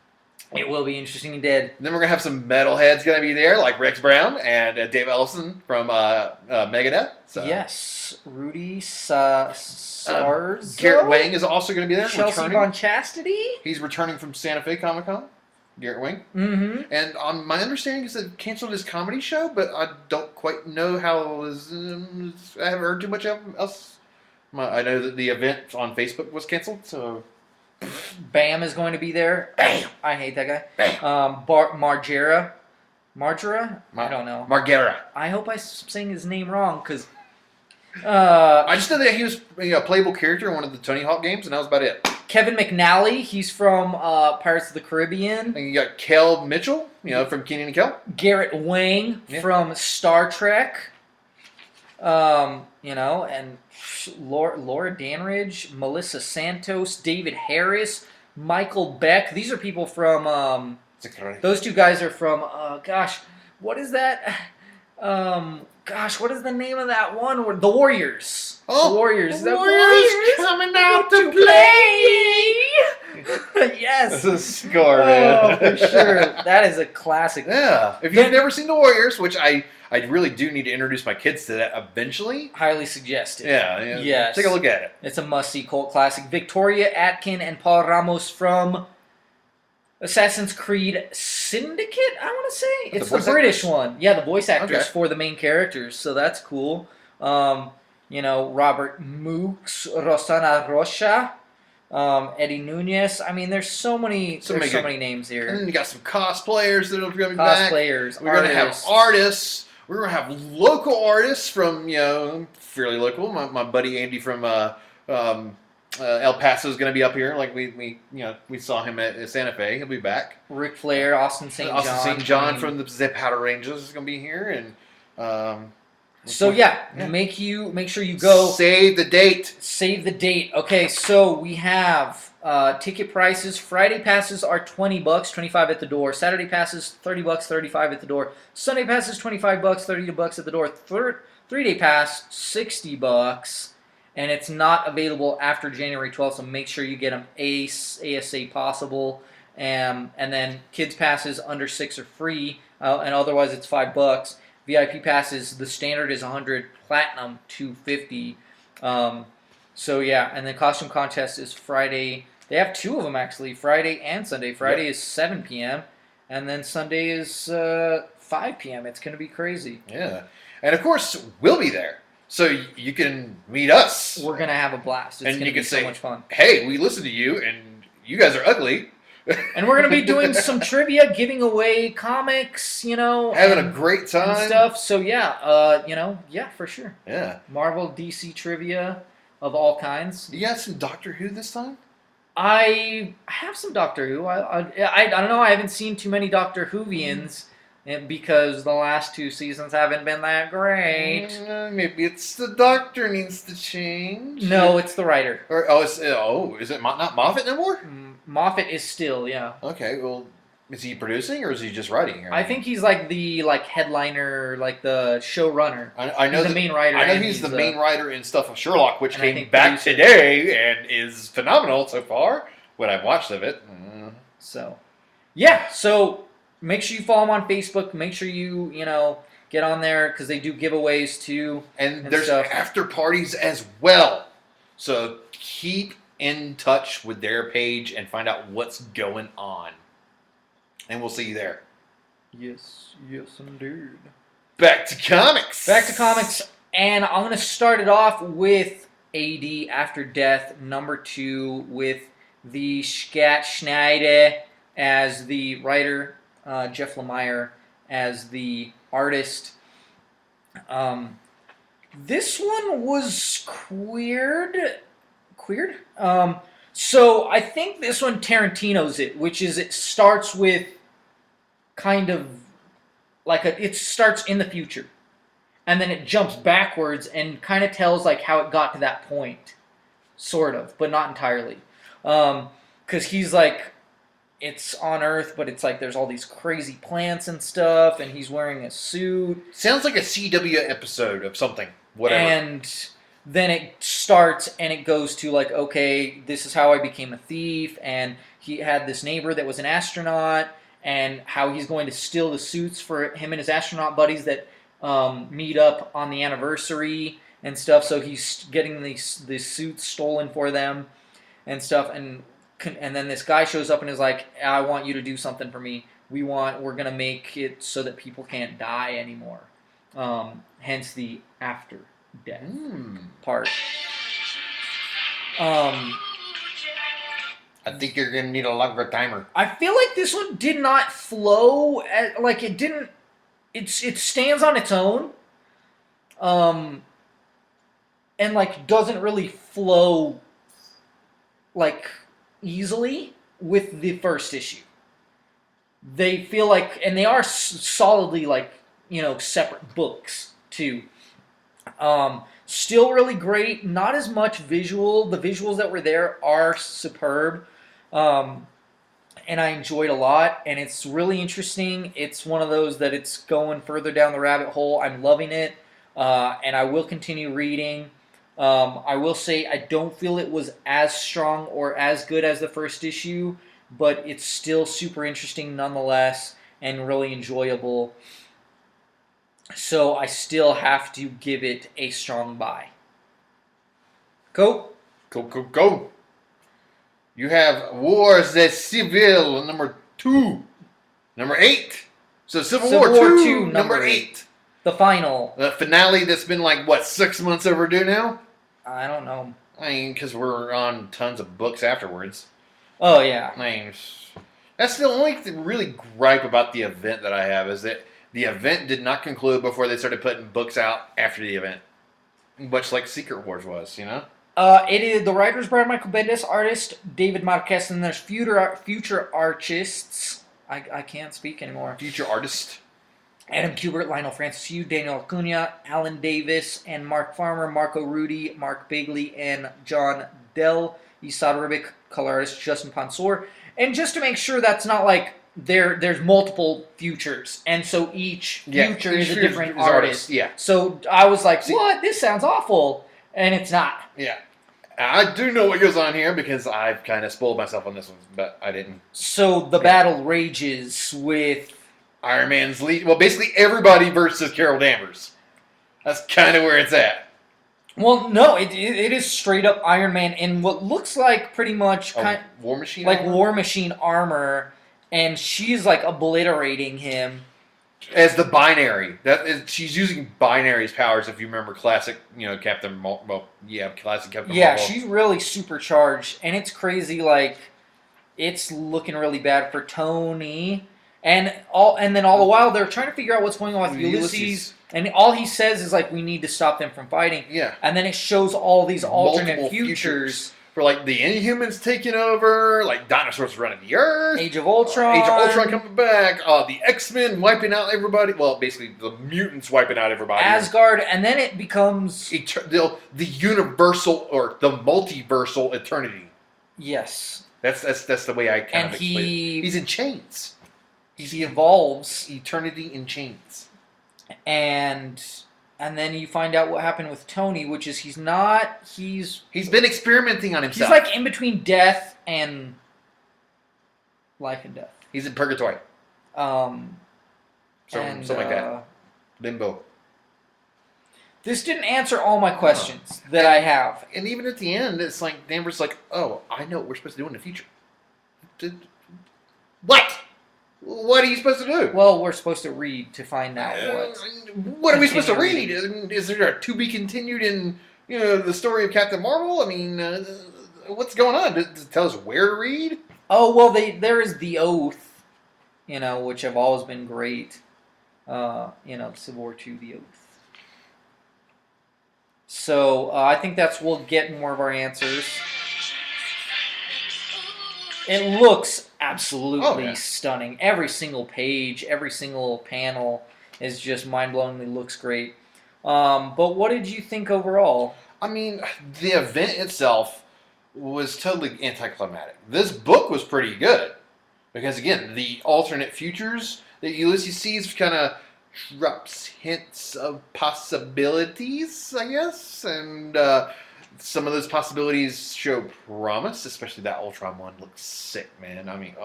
It will be interesting indeed. And then we're going to have some metalheads going to be there, like Rex Brown and Dave Ellison from Megadeth. So. Yes. Rudy Sarzo. Garrett Wang is also going to be there. Chelsea Von Chastity. He's returning from Santa Fe Comic-Con. Garrett Wang. Mm-hmm. And my understanding is that he canceled his comedy show, but I don't quite know how it was. I haven't heard too much else. I know that the event on Facebook was canceled, so... Bam is going to be there. Bam! I hate that guy. Bam! Margera? I don't know. Margera. I hope I'm saying his name wrong, because... I just know that he was a playable character in one of the Tony Hawk games, and that was about it. Kevin McNally, he's from Pirates of the Caribbean. And you got Kel Mitchell, from Kenan and Kel. Garrett Wang from Star Trek. And Laura Danridge, Melissa Santos, David Harris, Michael Beck. These are people from, those two guys are from, what is that? What is the name of that one? The Warriors. Oh, the Warriors. The Warriors coming out to play. Yes. That's a score, Oh, man. for sure. That is a classic. Yeah. If you've never seen the Warriors, which I really do need to introduce my kids to that eventually. Highly suggested. Yeah. Yes. Take a look at it. It's a must-see cult classic. Victoria Atkin and Paul Ramos from Assassin's Creed Syndicate, I want to say. It's the British one. Yeah, the voice actors for the main characters, so that's cool. Robert Mooks, Rosana Rocha, Eddie Nunez. I mean, there's so many names here. And then you got some cosplayers that are going to be back. Cosplayers, We're going to have artists. We're going to have local artists from, fairly local. My buddy Andy from El Paso is going to be up here. Like we saw him at Santa Fe. He'll be back. Ric Flair, Austin St. John. Austin St. John from the Powder Rangers is going to be here, and make sure you go. Save the date. Save the date. Okay, so we have ticket prices. Friday passes are $20, $25 at the door. Saturday passes $30, $35 at the door. Sunday passes $25, $30 at the door. 3-day pass $60. And it's not available after January 12th, so make sure you get them ASA possible. And then kids passes under 6 are free, and otherwise it's $5. VIP passes, the standard is $100, platinum $250. And then costume contest is Friday. They have 2 of them actually, Friday and Sunday. Friday is 7 p.m. and then Sunday is 5 p.m. It's going to be crazy. Yeah, and of course we'll be there. So you can meet us. We're going to have a blast. It's going to be so much fun. Hey, we listened to you, and you guys are ugly. And we're going to be doing some trivia, giving away comics, having a great time. And stuff. So, for sure. Yeah. Marvel, DC trivia of all kinds. You got some Doctor Who this time? I have some Doctor Who. I don't know. I haven't seen too many Doctor Whovians. Because the last 2 seasons haven't been that great. Maybe it's the Doctor needs to change. No, it's the writer. Is it not Moffat no more? Moffat is still, yeah. Okay, well, is he producing or is he just writing? I think he's like the headliner, like the showrunner. I know he's the main writer. I know he's the main writer in stuff of Sherlock, which came back today and is phenomenal so far. What I've watched of it. So. Make sure you follow them on Facebook. Make sure you, get on there because they do giveaways too. And there's after parties as well. So keep in touch with their page and find out what's going on. And we'll see you there. Yes, indeed. Back to comics. And I'm going to start it off with AD After Death #2 with the Scott Schneider as the writer. Jeff Lemire as the artist. This one was queered. So I think this one Tarantino's it, which is it starts with kind of it starts in the future, and then it jumps backwards and kind of tells how it got to that point, sort of, but not entirely, because he's it's on Earth, but it's there's all these crazy plants and stuff, and he's wearing a suit. Sounds like a CW episode of something, whatever. And then it starts, and it goes to okay, this is how I became a thief, and he had this neighbor that was an astronaut, and how he's going to steal the suits for him and his astronaut buddies that meet up on the anniversary and stuff. So he's getting these suits stolen for them and stuff, and then this guy shows up and is like, I want you to do something for me. We're going to make it so that people can't die anymore. Hence the after death part. I think you're going to need a longer timer. I feel like this one did not flow. It didn't. It stands on its own. And doesn't really flow easily with the first issue. They feel and they are solidly separate books too. Still really great. Not as much visual. The visuals that were there are superb. And I enjoyed a lot. And it's really interesting. It's one of those that it's going further down the rabbit hole. I'm loving it. And I will continue reading. I will say I don't feel it was as strong or as good as the first issue, but it's still super interesting nonetheless and really enjoyable. So I still have to give it a strong buy. Go. Go. You have Wars des Civils, number 2. Number 8. So Civil War 2, number 8. The final. The finale that's been like, what, 6 months overdue now? I don't know. I mean, because we're on tons of books afterwards. Oh, yeah. I mean, that's the only really gripe about the event that I have is that the event did not conclude before they started putting books out after the event. Much like Secret Wars was, you know? It is the writers Brad Michael Bendis, artist David Marquez, and there's future artists. I can't speak anymore. Future artist. Adam Kubert, Lionel Francis Yu, Daniel Acuna, Alan Davis, and Mark Farmer, Marco Rudy, Mark Bigley, and John Dell. Isad Ribic, color artist Justin Ponsor. And just to make sure that's not like there's multiple futures, and so each future is a different artist. Yeah. So I was like, what? This sounds awful. And it's not. Yeah. I do know what goes on here because I've kind of spoiled myself on this one, but I didn't. So the battle rages with Iron Man's lead. Well, basically everybody versus Carol Danvers. That's kind of where it's at. Well, no, it is straight up Iron Man in what looks like pretty much War Machine like armor? War Machine armor, and she's like obliterating him. As the binary. She's using binary's powers, if you remember classic, Captain Marvel. Well, yeah, classic Captain Yeah, Marvel. she's really supercharged, and it's crazy, like, it's looking really bad for Tony. And then all the while, they're trying to figure out what's going on with Ulysses. And all he says is, like, we need to stop them from fighting. Yeah. And then it shows all these alternate Multiple futures. For, like, the Inhumans taking over, like, dinosaurs running the Earth. Age of Ultron. Age of Ultron coming back. The X-Men wiping out everybody. Well, basically, the mutants wiping out everybody. Asgard. And then it becomes... the universal, or the multiversal eternity. Yes. That's the way I kind of explain it. He's in chains. He evolves. Eternity in chains. And then you find out what happened with Tony, which is he's been experimenting on himself. He's like in between death and life and death. He's in purgatory. Something like that. Limbo. This didn't answer all my questions that I have. And even at the end, it's like Danvers like, oh, I know what we're supposed to do in the future. What? What are you supposed to do? Well, we're supposed to read to find out what. What are we supposed to read? Is there a to be continued in the story of Captain Marvel? I mean, what's going on? Does it tell us where to read? Oh well, there is the Oath, which have always been great. Civil War II, the Oath. So I think we'll get more of our answers. It looks absolutely stunning. Every single page, every single panel is just mind-blowingly looks great. But what did you think overall? I mean, the event itself was totally anticlimactic. This book was pretty good. Because, again, the alternate futures that Ulysses sees kind of drops hints of possibilities, I guess. And some of those possibilities show promise, especially that Ultron one looks sick, man. I mean,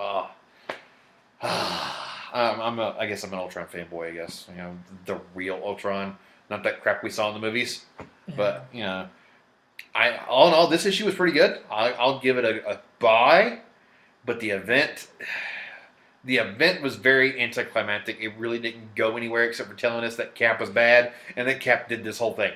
I guess I'm an Ultron fanboy, I guess. The real Ultron, not that crap we saw in the movies. But, all in all, this issue was pretty good. I'll give it a buy. But the event was very anticlimactic. It really didn't go anywhere except for telling us that Cap was bad and that Cap did this whole thing.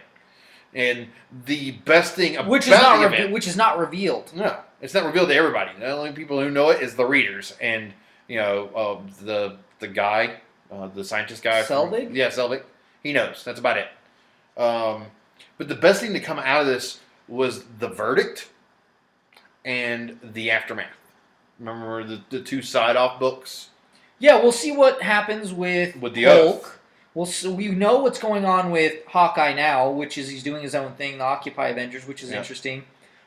And the best thing about which is not revealed. No, it's not revealed to everybody. The only people who know it is the readers and the guy, the scientist guy. Selvig? Selvig. He knows. That's about it. But the best thing to come out of this was the verdict and the aftermath. Remember the two side-off books? Yeah, we'll see what happens with the Hulk. Oath. We know what's going on with Hawkeye now, which is he's doing his own thing, the Occupy Avengers, which is interesting.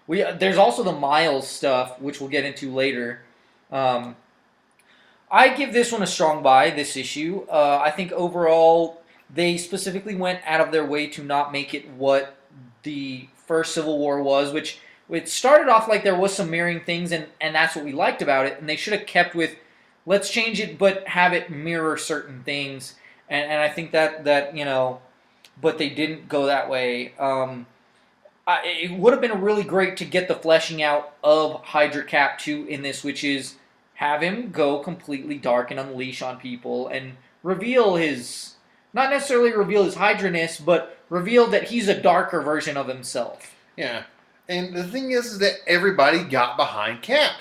There's also the Miles stuff, which we'll get into later. I give this one a strong buy, this issue. I think overall they specifically went out of their way to not make it what the first Civil War was, which it started off like there was some mirroring things, and that's what we liked about it. And they should have kept with, let's change it, but have it mirror certain things. And I think that but they didn't go that way. It would have been really great to get the fleshing out of Hydra Cap 2 in this, which is have him go completely dark and unleash on people and reveal his, not necessarily reveal his Hydra-ness, but reveal that he's a darker version of himself. Yeah. And the thing is that everybody got behind Cap.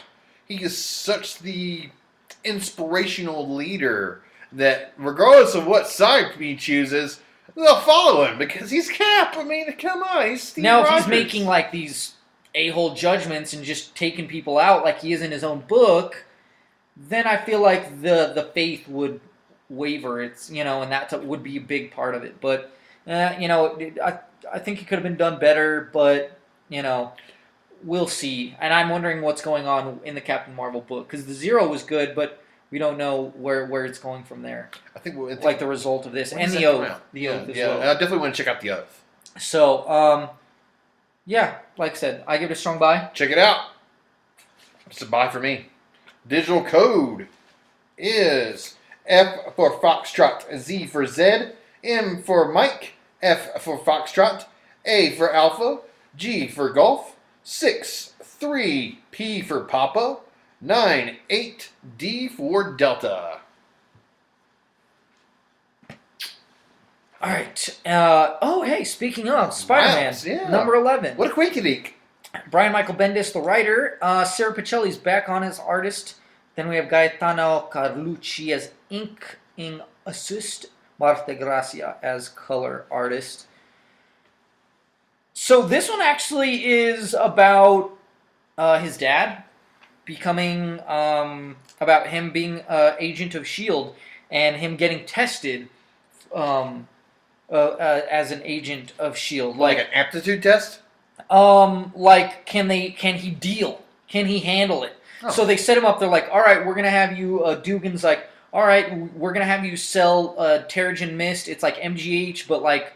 He is such the inspirational leader that regardless of what side he chooses, they'll follow him because he's Cap. I mean, come on, he's Steve Now, Rogers. if he's making like these a-hole judgments and just taking people out like he is in his own book, then I feel like the faith would waver. It's and that would be a big part of it. But I think it could have been done better. But we'll see. And I'm wondering what's going on in the Captain Marvel book because the Zero was good, but we don't know where it's going from there. I think like the result of this and the Oath. The Oath as well. I definitely want to check out the Oath. So, like I said, I give it a strong buy. Check it out. It's a buy for me. Digital code is F for Foxtrot, Z for Z, M for Mike, F for Foxtrot, A for Alpha, G for Golf, 6, 3, P for Papa, 9, 8, D for Delta. All right. Hey, speaking of Spider-Man, number 11. What a quinky-dink. Brian Michael Bendis, the writer. Sarah Pichelli's back on as artist. Then we have Gaetano Carlucci as inking assist. Marta Gracia as color artist. So this one actually is about his dad becoming, about him being agent of S.H.I.E.L.D. and him getting tested as an agent of S.H.I.E.L.D. Like an aptitude test? Like can he deal? Can he handle it? Oh. So they set him up. They're like, all right, we're gonna have you. Dugan's like, all right, we're gonna have you sell Terrigen Mist. It's like MGH, but like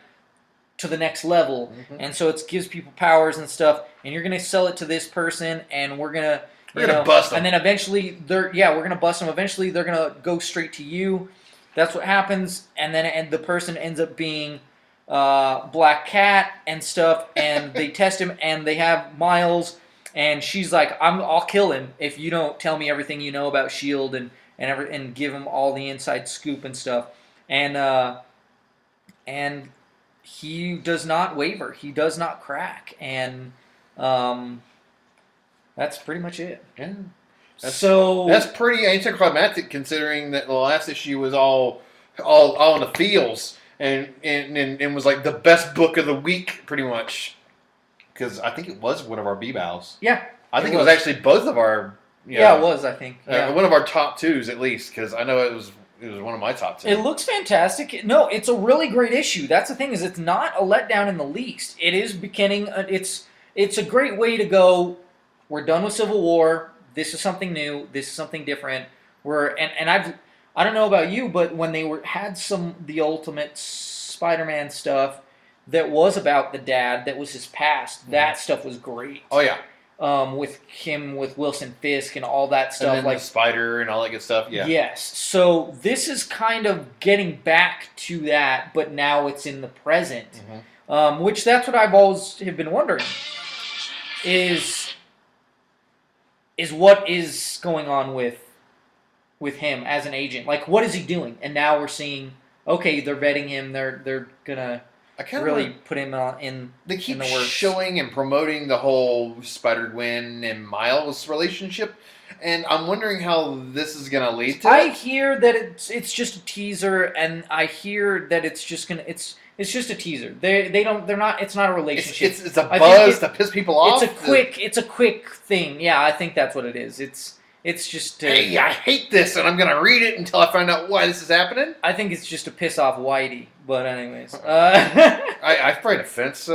to the next level. Mm-hmm. And so it gives people powers and stuff. And you're gonna sell it to this person, and we're gonna bust them. And then eventually we're gonna bust them. Eventually they're gonna go straight to you. That's what happens. And then the person ends up being Black Cat and stuff, and they test him, and they have Miles, and she's like, I'll kill him if you don't tell me everything you know about S.H.I.E.L.D. and give him all the inside scoop and stuff, and he does not waver, he does not crack, and that's pretty much it. Yeah. That's pretty anticlimactic considering that the last issue was all in the feels. And was like the best book of the week, pretty much. Because I think it was one of our B-Bows. Yeah. I think it was actually both of our... Yeah, it was, I think. Yeah. One of our top twos, at least. Because I know it was one of my top two. It looks fantastic. No, it's a really great issue. That's the thing, is it's not a letdown in the least. It is beginning... It's a great way to go, we're done with Civil War. This is something new. This is something different. I don't know about you, but when they had the Ultimate Spider-Man stuff that was about the dad, that was his past, that stuff was great. Oh, yeah. With Wilson Fisk and all that stuff. And then like the spider and all that good stuff, yeah. Yes. So this is kind of getting back to that, but now it's in the present. Mm-hmm. Which that's what I've always have been wondering. Is what is going on with him as an agent. Like, what is he doing? And now we're seeing, okay, they're vetting him. They're gonna really put him in. They keep in the works. Showing and promoting the whole Spider-Gwen and Miles relationship, and I'm wondering how this is gonna lead to. I hear that it's just a teaser, and I hear that it's just a teaser. They're not. It's not a relationship. It's a buzz to piss people off. It's a quick thing. Yeah, I think that's what it is. It's just... hey, I hate this, and I'm going to read it until I find out why this is happening? I think it's just to piss off Whitey, but anyways. I sprayed a fence.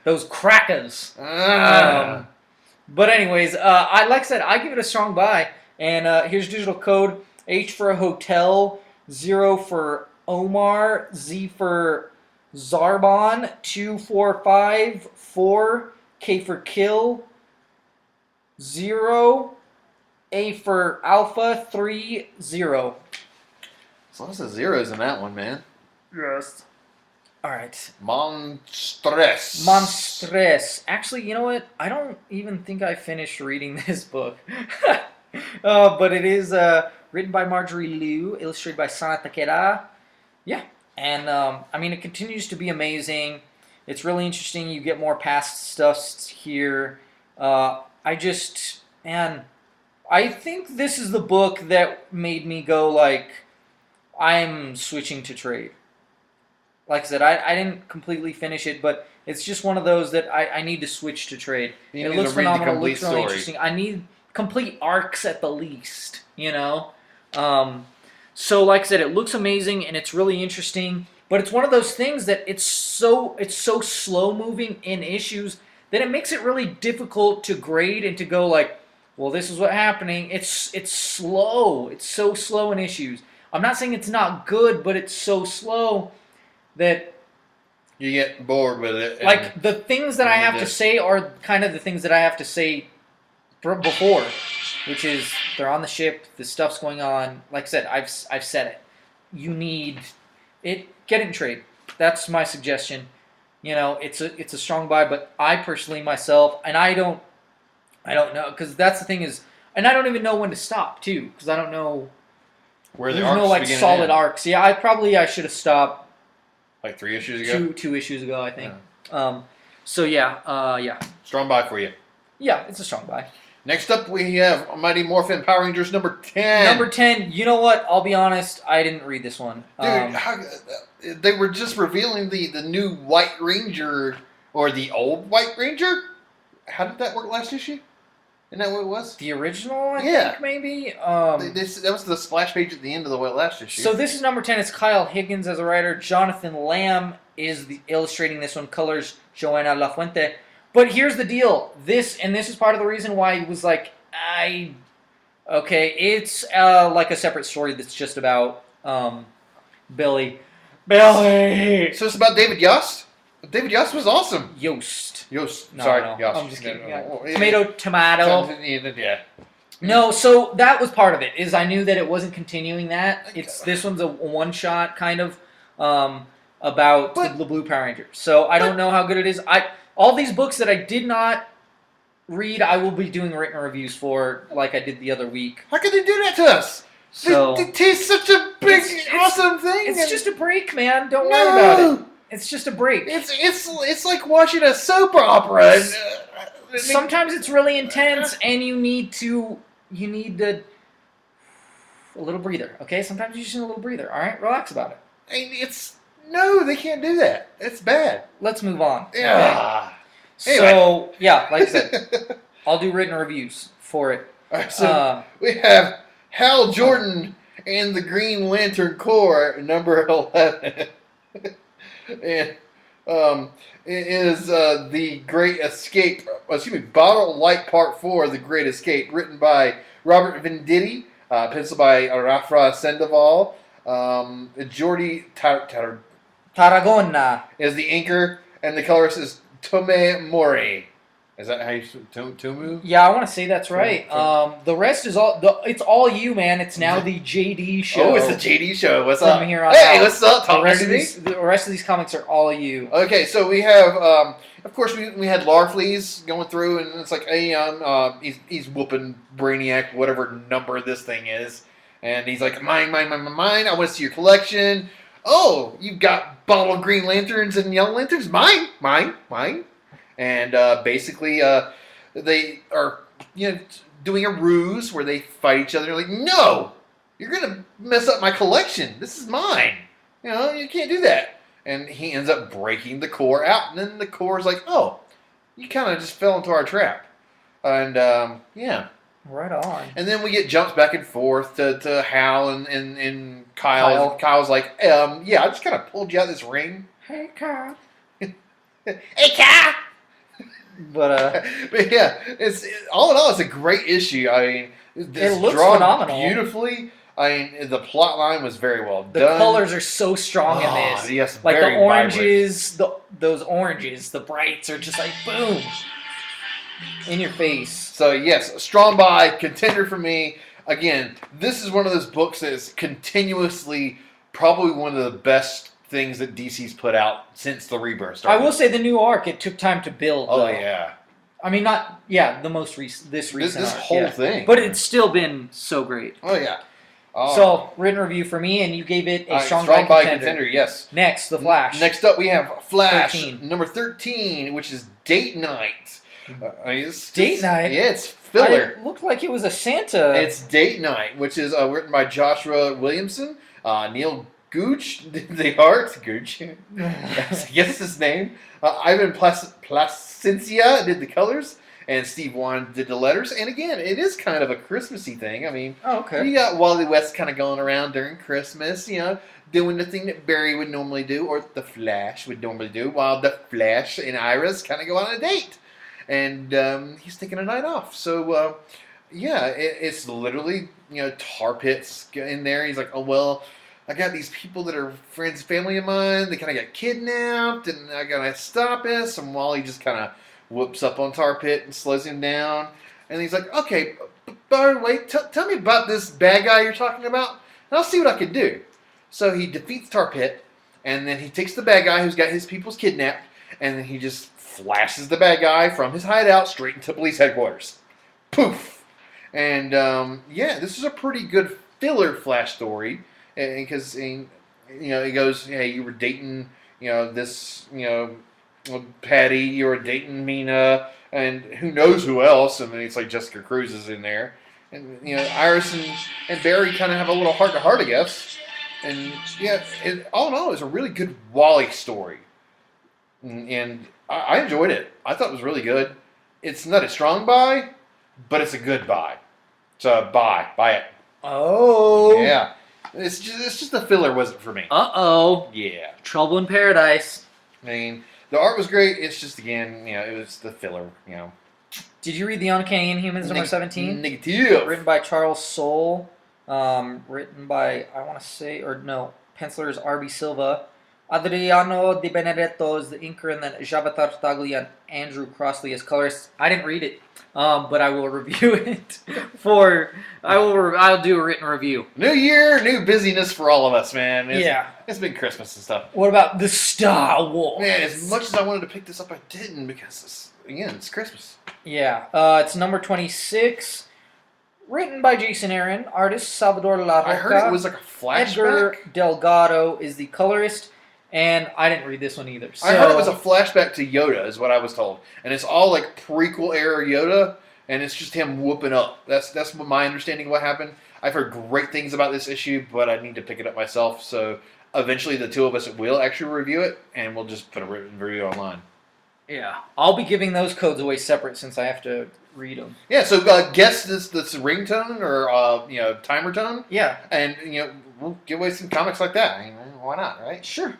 Those crackers. But anyways, like I said, I give it a strong buy. And here's digital code. H for hotel, 0 for Omar, Z for Zarbon 245 4, K for kill 0, A for alpha 3 0. There's lots of zeros in that one, man. Yes. All right. Monstres. Monstres. Actually, you know what? I don't even think I finished reading this book. But it is written by Marjorie Liu, illustrated by Sana Takeda. Yeah. And, I mean, it continues to be amazing. It's really interesting. You get more past stuff here. Man, I think this is the book that made me go, like, I'm switching to trade. Like I said, I didn't completely finish it, but it's just one of those that I need to switch to trade. You It need looks to read the phenomenal, complete looks really story. interesting. I need complete arcs at the least, you know? So like I said, it looks amazing and it's really interesting, but it's one of those things that it's so slow moving in issues that it makes it really difficult to grade and to go like, well, this is what's happening. It's slow. It's so slow in issues. I'm not saying it's not good, but it's so slow that You get bored with it. like the things that I have to say are kind of the things that I have to say before, which is they're on the ship, the stuff's going on. Like I said, I've said it. You need it. Get it in trade. That's my suggestion. You know, it's a strong buy, but I personally myself, and I don't know because that's the thing is, and I don't even know when to stop too because I don't know. Where the There's arcs no like begin and solid end. arcs. Yeah, I should have stopped Like 3 issues ago? two issues ago, I think. So yeah. Strong buy for you. Yeah, it's a strong buy. Next up, we have Mighty Morphin Power Rangers number 10. Number 10, you know what? I'll be honest, I didn't read this one. Dude, they were just revealing the new White Ranger, or the old White Ranger? How did that work last issue? Isn't that what it was? The original, I Yeah. think, maybe? That was the splash page at the end of the last issue. So this is number 10. It's Kyle Higgins as a writer. Jonathan Lamb is illustrating this one. Colors Joanna Lafuente. But here's the deal. This is part of the reason why he was like, okay, it's like a separate story that's just about Billy. So it's about David Yost? David Yost was awesome. Yost. Yost. No, Sorry, no, Yost. I'm just kidding. No. Tomato. Yeah. No, so that was part of it. Is I knew that it wasn't continuing that. This one's a one shot kind of about the Blue Power Rangers. So I don't know how good it is. All these books that I did not read, I will be doing written reviews for, like I did the other week. How could they do that to us? So it's such a big, awesome thing. It's just a break, man. Don't worry about it. It's just a break. It's like watching a soap opera. Sometimes it's really intense, and you need a little breather. Okay, sometimes you just need a little breather. All right, relax about it. No, they can't do that. It's bad. Let's move on. Yeah. Anyway. So yeah, like I said, I'll do written reviews for it. All right, so we have Hal Jordan and the Green Lantern Corps, number 11. And it is The Great Escape. Bottle Light Part 4, The Great Escape, written by Robert Venditti, penciled by Rafra Sandoval. Jordi Tarragona is the inker, and the colorist is Tome Mori. Is that how you Tumu? Yeah, I want to say that's right. The rest is it's all you, man. It's now the JD show. Oh, it's the JD show. What's From up? here on Hey, out. what's up? The rest of these comics are all you. Okay, so we have, of course, we had Larfleeze going through, and it's like, hey, he's whooping Brainiac, whatever number this thing is, and he's like, mine, I want to see your collection. Oh, you've got bottle Green Lanterns and Yellow Lanterns? Mine. And basically, they are doing a ruse where they fight each other. Like, no, you're gonna mess up my collection. This is mine. You can't do that. And he ends up breaking the core out. And then the core is like, oh, you kind of just fell into our trap. And yeah. Right on. And then we get jumps back and forth to Hal and Kyle. Kyle's like, yeah, I just kind of pulled you out of this ring. Hey, Kyle. Hey, Kyle. But yeah, all in all, it's a great issue. I mean, it looks phenomenal, beautifully. I mean, the plot line was very well The done. colors are so strong in this. Yes, Like very the oranges, those oranges, the brights are just like boom in your face. So yes, strong buy, contender for me. Again, this is one of those books that is continuously probably one of the best things that DC's put out since the Rebirth started. I will say the new arc, it took time to build. Oh though. yeah. I mean, not the most recent. This This arc, whole thing. but it's still been so great. Oh yeah. So written review for me, and you gave it a strong buy contender. Yes. Next, the Flash. Next up, we have Flash 13. number 13, which is Date Night. Date Night. Yeah, it's filler. It looked like it was a Santa. It's Date Night, which is written by Joshua Williamson, Neil Gooch did the art. Gooch, yes, his name. Ivan Placencia did the colors, and Steve Wan did the letters. And again, it is kind of a Christmassy thing. I mean, you got Wally West kind of going around during Christmas, doing the thing that Barry would normally do, or the Flash would normally do, while the Flash and Iris kind of go on a date. And he's taking a night off. So, it's literally, tar pits in there. He's like, oh, well, I got these people that are friends, family of mine. They kind of got kidnapped, and I got to stop this. And Wally just kind of whoops up on Tar Pit and slows him down. And he's like, okay, by the way, tell me about this bad guy you're talking about, and I'll see what I can do. So he defeats Tar Pit, and then he takes the bad guy who's got his peoples kidnapped, and then he just flashes the bad guy from his hideout straight into police headquarters. Poof! And, this is a pretty good filler Flash story, because, he goes, hey, you were dating, this, Patty, you were dating Mina, and who knows who else, and then it's like Jessica Cruz is in there. And, Iris and Barry kind of have a little heart-to-heart, I guess. And, all in all, it's a really good Wally story. And I enjoyed it. I thought it was really good. It's not a strong buy, but it's a good buy. So buy it. Oh. Yeah. It's just the filler wasn't for me. Uh-oh. Yeah. Trouble in Paradise. I mean, the art was great. It's just, again, it was the filler, Did you read The Uncanny Inhumans number 17? Negative. Written by Charles Soule. Written by, penciler is R.B. Silva. Adriano Di Benedetto is the inker, and then Javatar Tagli and Andrew Crossley as colorists. I didn't read it, but I will review it. I'll do a written review. New year, new busyness for all of us, man. Yeah. It's been Christmas and stuff. What about the Star Wars? Man, as much as I wanted to pick this up, I didn't, because, it's Christmas. Yeah. It's number 26. Written by Jason Aaron. Artist Salvador La Roca. I heard it was like a flashback. Edgar Delgado is the colorist. And I didn't read this one either. So. I heard it was a flashback to Yoda, is what I was told. And it's all like prequel era Yoda, and it's just him whooping up. That's my understanding of what happened. I've heard great things about this issue, but I need to pick it up myself. So eventually the two of us will actually review it, and we'll just put a written review online. Yeah. I'll be giving those codes away separate since I have to read them. Yeah, so guess this ringtone or timer tone. Yeah. And we'll give away some comics like that. I mean, why not, right? Sure.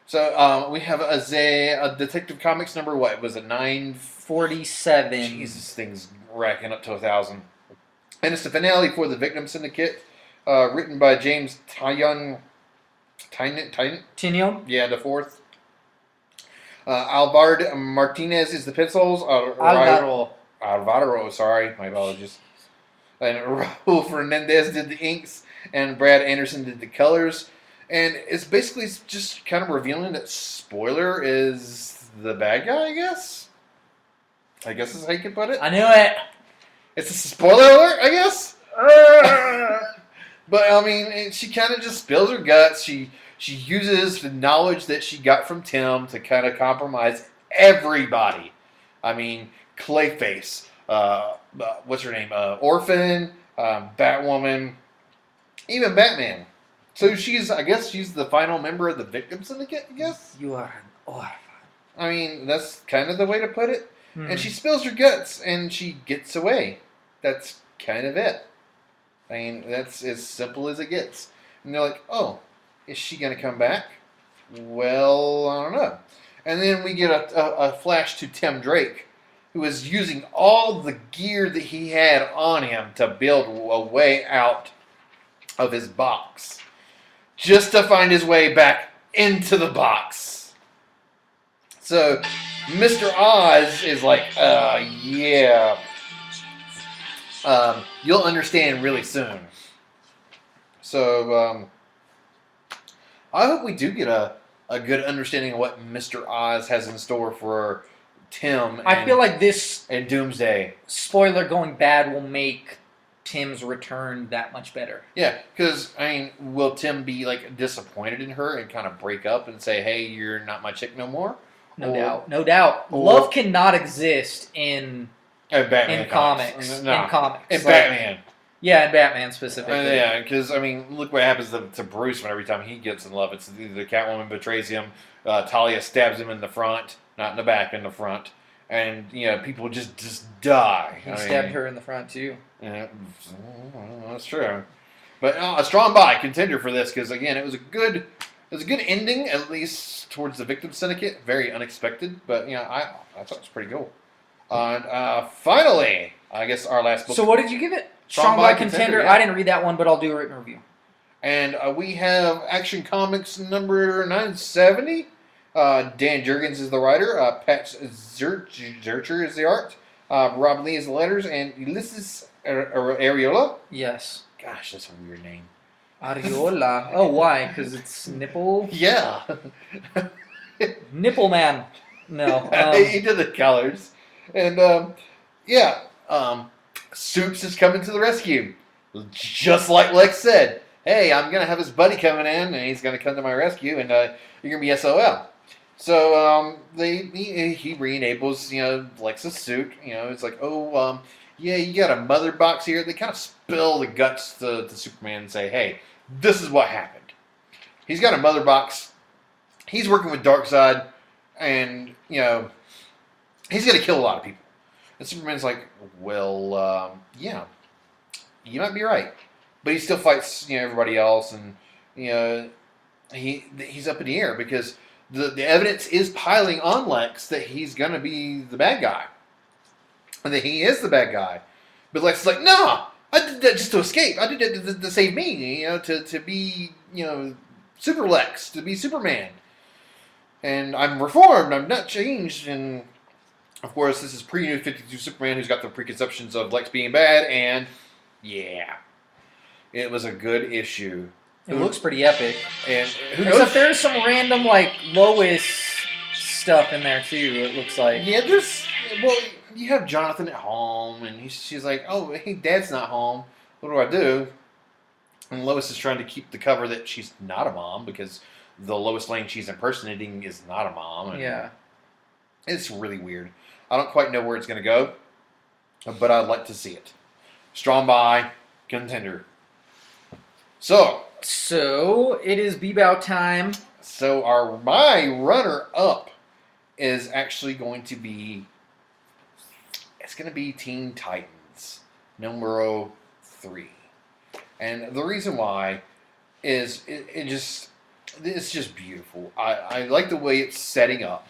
So we have a Detective Comics number, what was it, 947? Jesus, things racking up to 1,000. And it's the finale for the Victim Syndicate, written by James Tynion. Tynion? Yeah, the fourth. Alvaro Martinez is the pencils. Alvaro, sorry, my apologies. And Raul Fernandez did the inks, and Brad Anderson did the colors. And it's basically just kind of revealing that Spoiler is the bad guy, I guess. I guess is how you can put it. I knew it. It's a spoiler alert, I guess. But I mean, she kind of just spills her guts. She uses the knowledge that she got from Tim to kind of compromise everybody. I mean, Clayface, what's her name? Orphan, Batwoman, even Batman. So I guess she's the final member of the Victim Syndicate, I guess? You are an orphan. I mean, that's kind of the way to put it. And she spills her guts, and she gets away. That's kind of it. I mean, that's as simple as it gets. And they're like, oh, is she going to come back? Well, I don't know. And then we get a flash to Tim Drake, who is using all the gear that he had on him to build a way out of his box just to find his way back into the box. So Mr. Oz is like, yeah, you'll understand really soon. So I hope we do get a good understanding of what Mr. Oz has in store for Tim. I feel like this and Doomsday spoiler going bad will make Tim's return that much better. Yeah, because, I mean, will Tim be, like, disappointed in her and kind of break up and say, hey, you're not my chick no more? No doubt. Love cannot exist in comics. No. In comics. In Batman. Yeah, in Batman specifically. Yeah, because, I mean, look what happens to Bruce every time he gets in love. It's the Catwoman betrays him, Talia stabs him in the front, not in the back, in the front. And, you know, people just die. He stabbed her in the front, too. Yeah, that's true. But a strong buy contender for this because again, it was a good ending, at least towards the victim syndicate. Very unexpected, but you know, I thought it was pretty cool. And finally, I guess our last book. So what did you give it? Strong buy contender. Yeah. I didn't read that one, but I'll do a written review. And we have Action Comics number 970. Dan Jurgens is the writer. Pat Zurcher is the art. Rob Lee is the letters, and Ulysses Areola? Yes. Gosh, that's a weird name. Areola. Oh, why? Because it's nipple? Yeah. Nipple man. No. He did the colors. And, Soups is coming to the rescue. Just like Lex said. Hey, I'm going to have his buddy coming in, and he's going to come to my rescue, and you're going to be SOL. So, he re-enables, you know, Lex's suit. You know, it's like, yeah, you got a mother box here. They kind of spill the guts to Superman and say, hey, this is what happened. He's got a mother box. He's working with Darkseid, and, you know, he's going to kill a lot of people. And Superman's like, well, yeah, you might be right. But he still fights, you know, everybody else, and, you know, he's up in the air because the evidence is piling on Lex that he's going to be the bad guy. And that he is the bad guy. But Lex is like, nah, I did that just to escape. I did that to save me, you know, to be, you know, Super Lex, to be Superman. And I'm reformed, I'm not changed. And, of course, this is pre-New 52 Superman who's got the preconceptions of Lex being bad. And, yeah, it was a good issue. It looks pretty epic. And except there's some random, like, Lois stuff in there, too, it looks like. Yeah, you have Jonathan at home, and she's like, oh, hey, Dad's not home. What do I do? And Lois is trying to keep the cover that she's not a mom, because the Lois Lane she's impersonating is not a mom. And yeah. It's really weird. I don't quite know where it's going to go, but I'd like to see it. Strong buy, contender. So, it is Bebow time. So my runner-up is actually going to be... It's going to be Teen Titans, numero 3. And the reason why is it's just beautiful. I like the way it's setting up.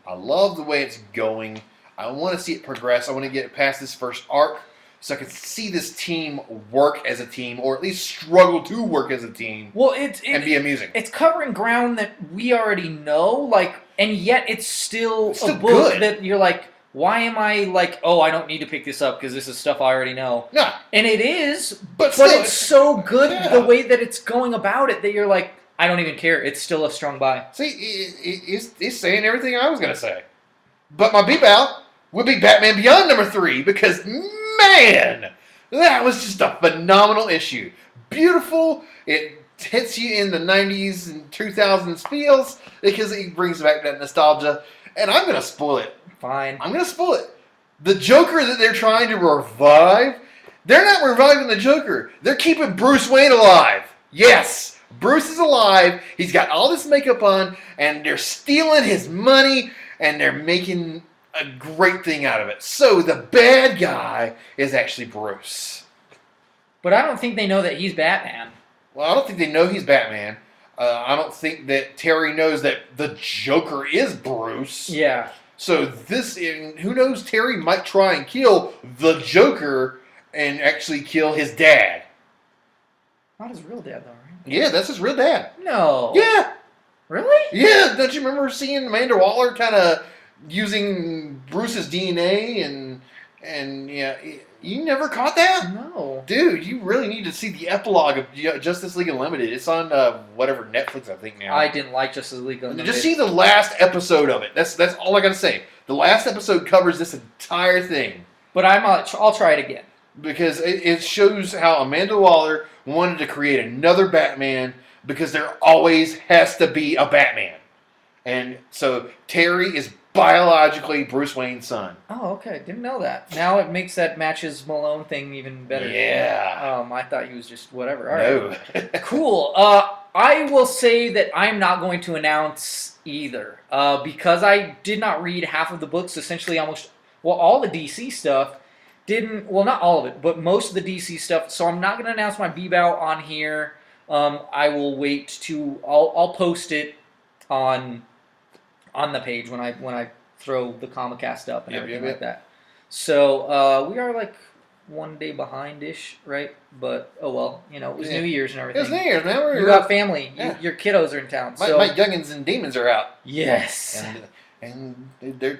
I love the way it's going. I want to see it progress. I want to get past this first arc so I can see this team work as a team, or at least struggle to work as a team. Well, and be amusing. It's covering ground that we already know, like, and yet it's still a book good. that you're like, why am I like, oh, I don't need to pick this up because this is stuff I already know. Yeah. And it is, but it's so good the way that it's going about it that you're like, I don't even care. It's still a strong buy. See, he's saying everything I was going to say. But my beep-out would be Batman Beyond number 3 because, man, that was just a phenomenal issue. Beautiful. It hits you in the 90s and 2000s feels because it brings back that nostalgia. And I'm going to spoil it. Fine. I'm going to spoil it. The Joker that they're trying to revive, they're not reviving the Joker. They're keeping Bruce Wayne alive. Yes, Bruce is alive. He's got all this makeup on, and they're stealing his money, and they're making a great thing out of it. So the bad guy is actually Bruce. But I don't think they know that he's Batman. Well, I don't think they know he's Batman. I don't think that Terry knows that the Joker is Bruce. Yeah. So who knows, Terry might try and kill the Joker and actually kill his dad. Not his real dad, though, right? Yeah, that's his real dad. No. Yeah. Really? Yeah, don't you remember seeing Amanda Waller kind of using Bruce's DNA and yeah, you never caught that? No. Dude, you really need to see the epilogue of Justice League Unlimited. It's on whatever Netflix I think now. I didn't like Justice League Unlimited. Just see the last episode of it. That's all I gotta say. The last episode covers this entire thing But I'll try it again. because it shows how Amanda Waller wanted to create another Batman because there always has to be a Batman. And so Terry is biologically Bruce Wayne's son. Oh, okay. Didn't know that. Now it makes that matches Malone thing even better. Yeah. I thought he was just whatever. All right. No. Cool. I will say that I'm not going to announce either because I did not read half of the books. Essentially, all the DC stuff didn't. Well, not all of it, but most of the DC stuff. So I'm not going to announce my Bebout on here. I will wait to. I'll post it on the page when I throw the Comicast up and everything like that. So we are like 1 day behind-ish, right? But oh well, it was New Year's and everything. It's New Year's, man. You got family. Yeah. Your kiddos are in town. My youngins and demons are out. Yes. And they're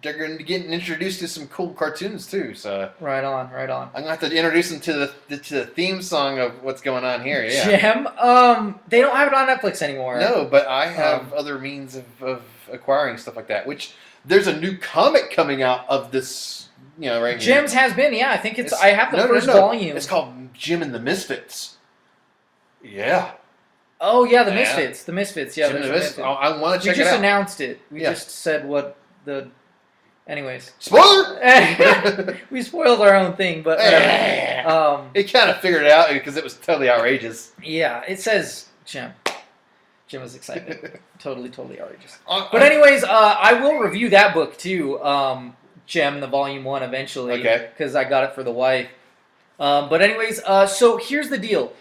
going to be getting introduced to some cool cartoons too. So Right on. I'm gonna have to introduce them to the theme song of what's going on here. Yeah. Gem. They don't have it on Netflix anymore. No, but I have other means of acquiring stuff like that. Which there's a new comic coming out of this. Right. Gems has been. Yeah, I think I have the first volume. It's called Jim and the Misfits. Yeah. Oh yeah, the Misfits. The Misfits. Yeah, Jim and the Misfits. I want to check it out. We just announced it. We just said what the. Anyways. Spoiler! We spoiled our own thing, but it kind of figured it out because it was totally outrageous. Yeah, it says Jim. Jim was excited. totally outrageous. But anyways, I will review that book too. Gem, the volume 1 eventually. Okay. Because I got it for the wife. But anyways, so here's the deal.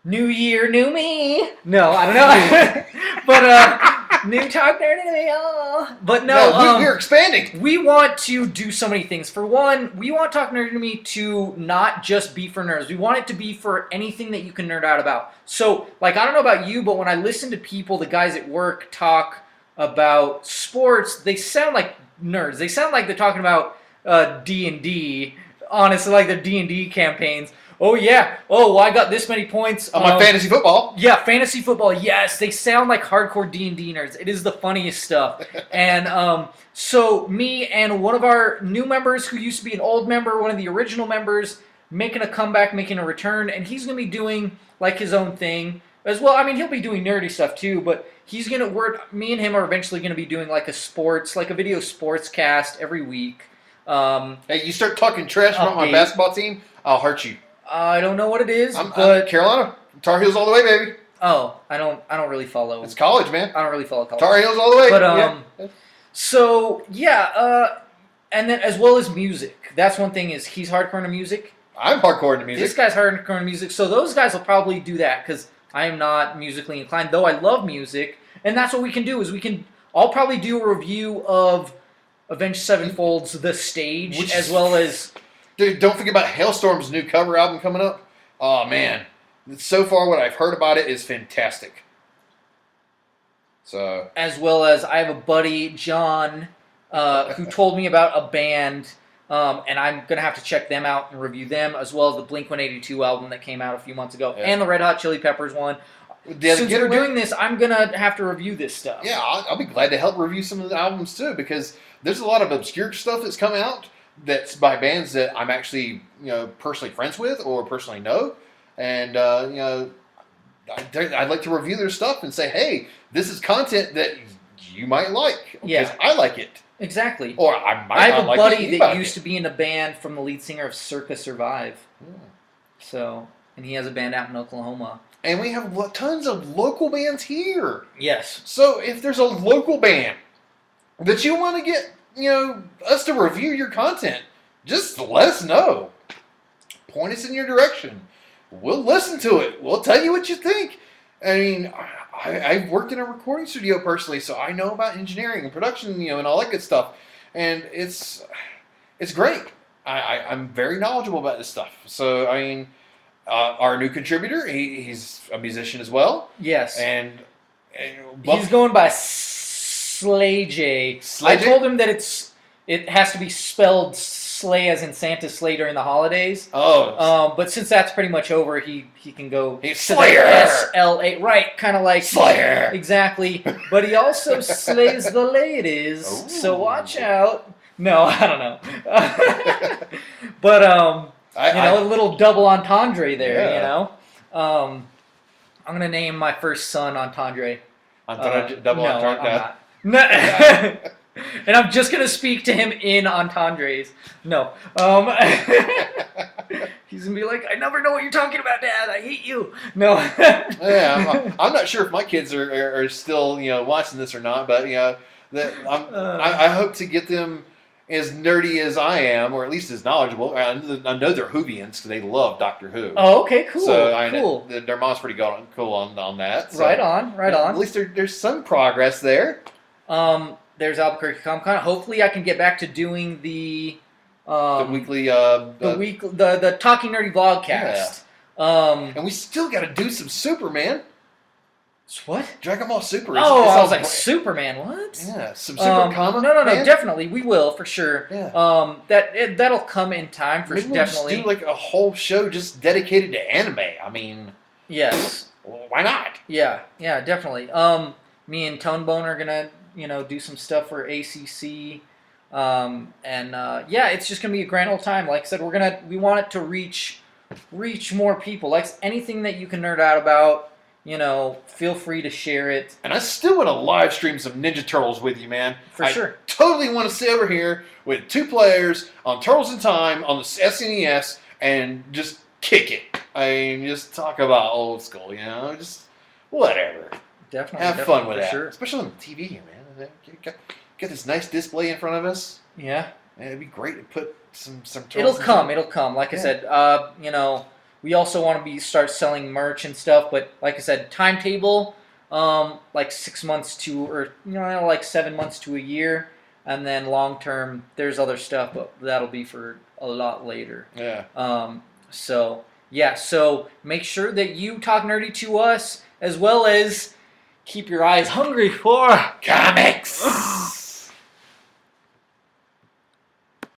New year, new me. No, I don't know. But new Talk Nerd to me. Oh. But no, we're expanding. We want to do so many things. For one, we want Talk Nerd to me to not just be for nerds. We want it to be for anything that you can nerd out about. So, like, I don't know about you, but when I listen to people, the guys at work, talk about sports, they sound like nerds. They sound like they're talking about D&D. Honestly, like their D&D campaigns. Oh, yeah. Oh, well, I got this many points. On my fantasy football. Yeah, fantasy football. Yes, they sound like hardcore D&D nerds. It is the funniest stuff. And so me and one of our new members who used to be an old member, one of the original members, making a comeback, making a return, and he's going to be doing like his own thing as well. I mean, he'll be doing nerdy stuff too, but me and him are eventually going to be doing like a video sports cast every week. Hey, you start talking trash about my basketball team, I'll hurt you. I don't know what it is, I'm Carolina. Tar Heels all the way, baby. Oh, I don't really follow. It's college, man. I don't really follow college. Tar Heels all the way. But so yeah, and then as well as music. That's one thing is he's hardcore into music. I'm hardcore into music. This guy's hardcore into music. So those guys will probably do that because I am not musically inclined, though I love music. And that's what we can do is I'll probably do a review of Avenged Sevenfold's The Stage, as well as... Dude, don't forget about Hailstorm's new cover album coming up. Oh, man. So far, what I've heard about it is fantastic. So... As well as I have a buddy, John, who told me about a band, and I'm going to have to check them out and review them, as well as the Blink-182 album that came out a few months ago, and the Red Hot Chili Peppers one. Since we're doing this, I'm going to have to review this stuff. Yeah, I'll be glad to help review some of the albums, too, because there's a lot of obscure stuff that's come out that's by bands that I'm actually, personally friends with or personally know. And, I'd like to review their stuff and say, hey, this is content that you might like. Because I like it. Exactly. Or I might not like it. I have a buddy that used to be in a band from the lead singer of Circa Survive. Yeah. So, and he has a band out in Oklahoma. And we have tons of local bands here. Yes. So if there's a local band that you want to get, us to review your content, just let us know. Point us in your direction. We'll listen to it. We'll tell you what you think. I mean, I've worked in a recording studio personally, so I know about engineering and production, and all that good stuff. And it's great. I'm very knowledgeable about this stuff. So, I mean, our new contributor. He's a musician as well. Yes. And he's going by Slay J. I told him that it has to be spelled Slay as in Santa Slay during the holidays. Oh. But since that's pretty much over, he can go Slayer. SLA. Right, kind of like Slayer. Exactly. But he also slays the ladies. Ooh. So watch out. No, I don't know. But a little double entendre there. Yeah. You know. I'm gonna name my first son Entendre. Double no, entendre? I'm not. No. And I'm just gonna speak to him in entendres. No. He's gonna be like, I never know what you're talking about, Dad. I hate you. No. Yeah, I'm not sure if my kids are still watching this or not, but I hope to get them as nerdy as I am, or at least as knowledgeable. I know they're Whovians because they love Doctor Who. Oh, okay, cool. So cool. Their mom's pretty cool on that. So, right on. At least there's some progress there. There's Albuquerque Comic Con. Hopefully, I can get back to doing the weekly the Talking Nerdy Vlogcast. Yeah. And we still got to do some Superman. What? Dragon Ball Super. I was like, Superman, what? Yeah, some Super comic. No, definitely. We will, for sure. Yeah. That'll come in time, for Maybe we'll definitely. just do like a whole show just dedicated to anime. I mean... Yes. Why not? Yeah, definitely. Me and Tonebone are gonna, do some stuff for ACC. It's just gonna be a grand old time. Like I said, we want it to reach more people. Like anything that you can nerd out about, feel free to share it. And I still want to live stream some Ninja Turtles with you, man. For sure. Totally want to sit over here with 2 players on Turtles in Time on the SNES and just kick it. I mean, just talk about old school, just whatever. Definitely. Have fun with that. Sure. Especially on the TV here, man. Get this nice display in front of us. Yeah. And it'd be great to put some turtles. It'll come. Like I said, we also want to start selling merch and stuff, but like I said, timetable, like 6 months to, or like 7 months to a year, and then long term, there's other stuff, but that'll be for a lot later. Yeah. So make sure that you talk nerdy to us, as well as keep your eyes hungry for comics.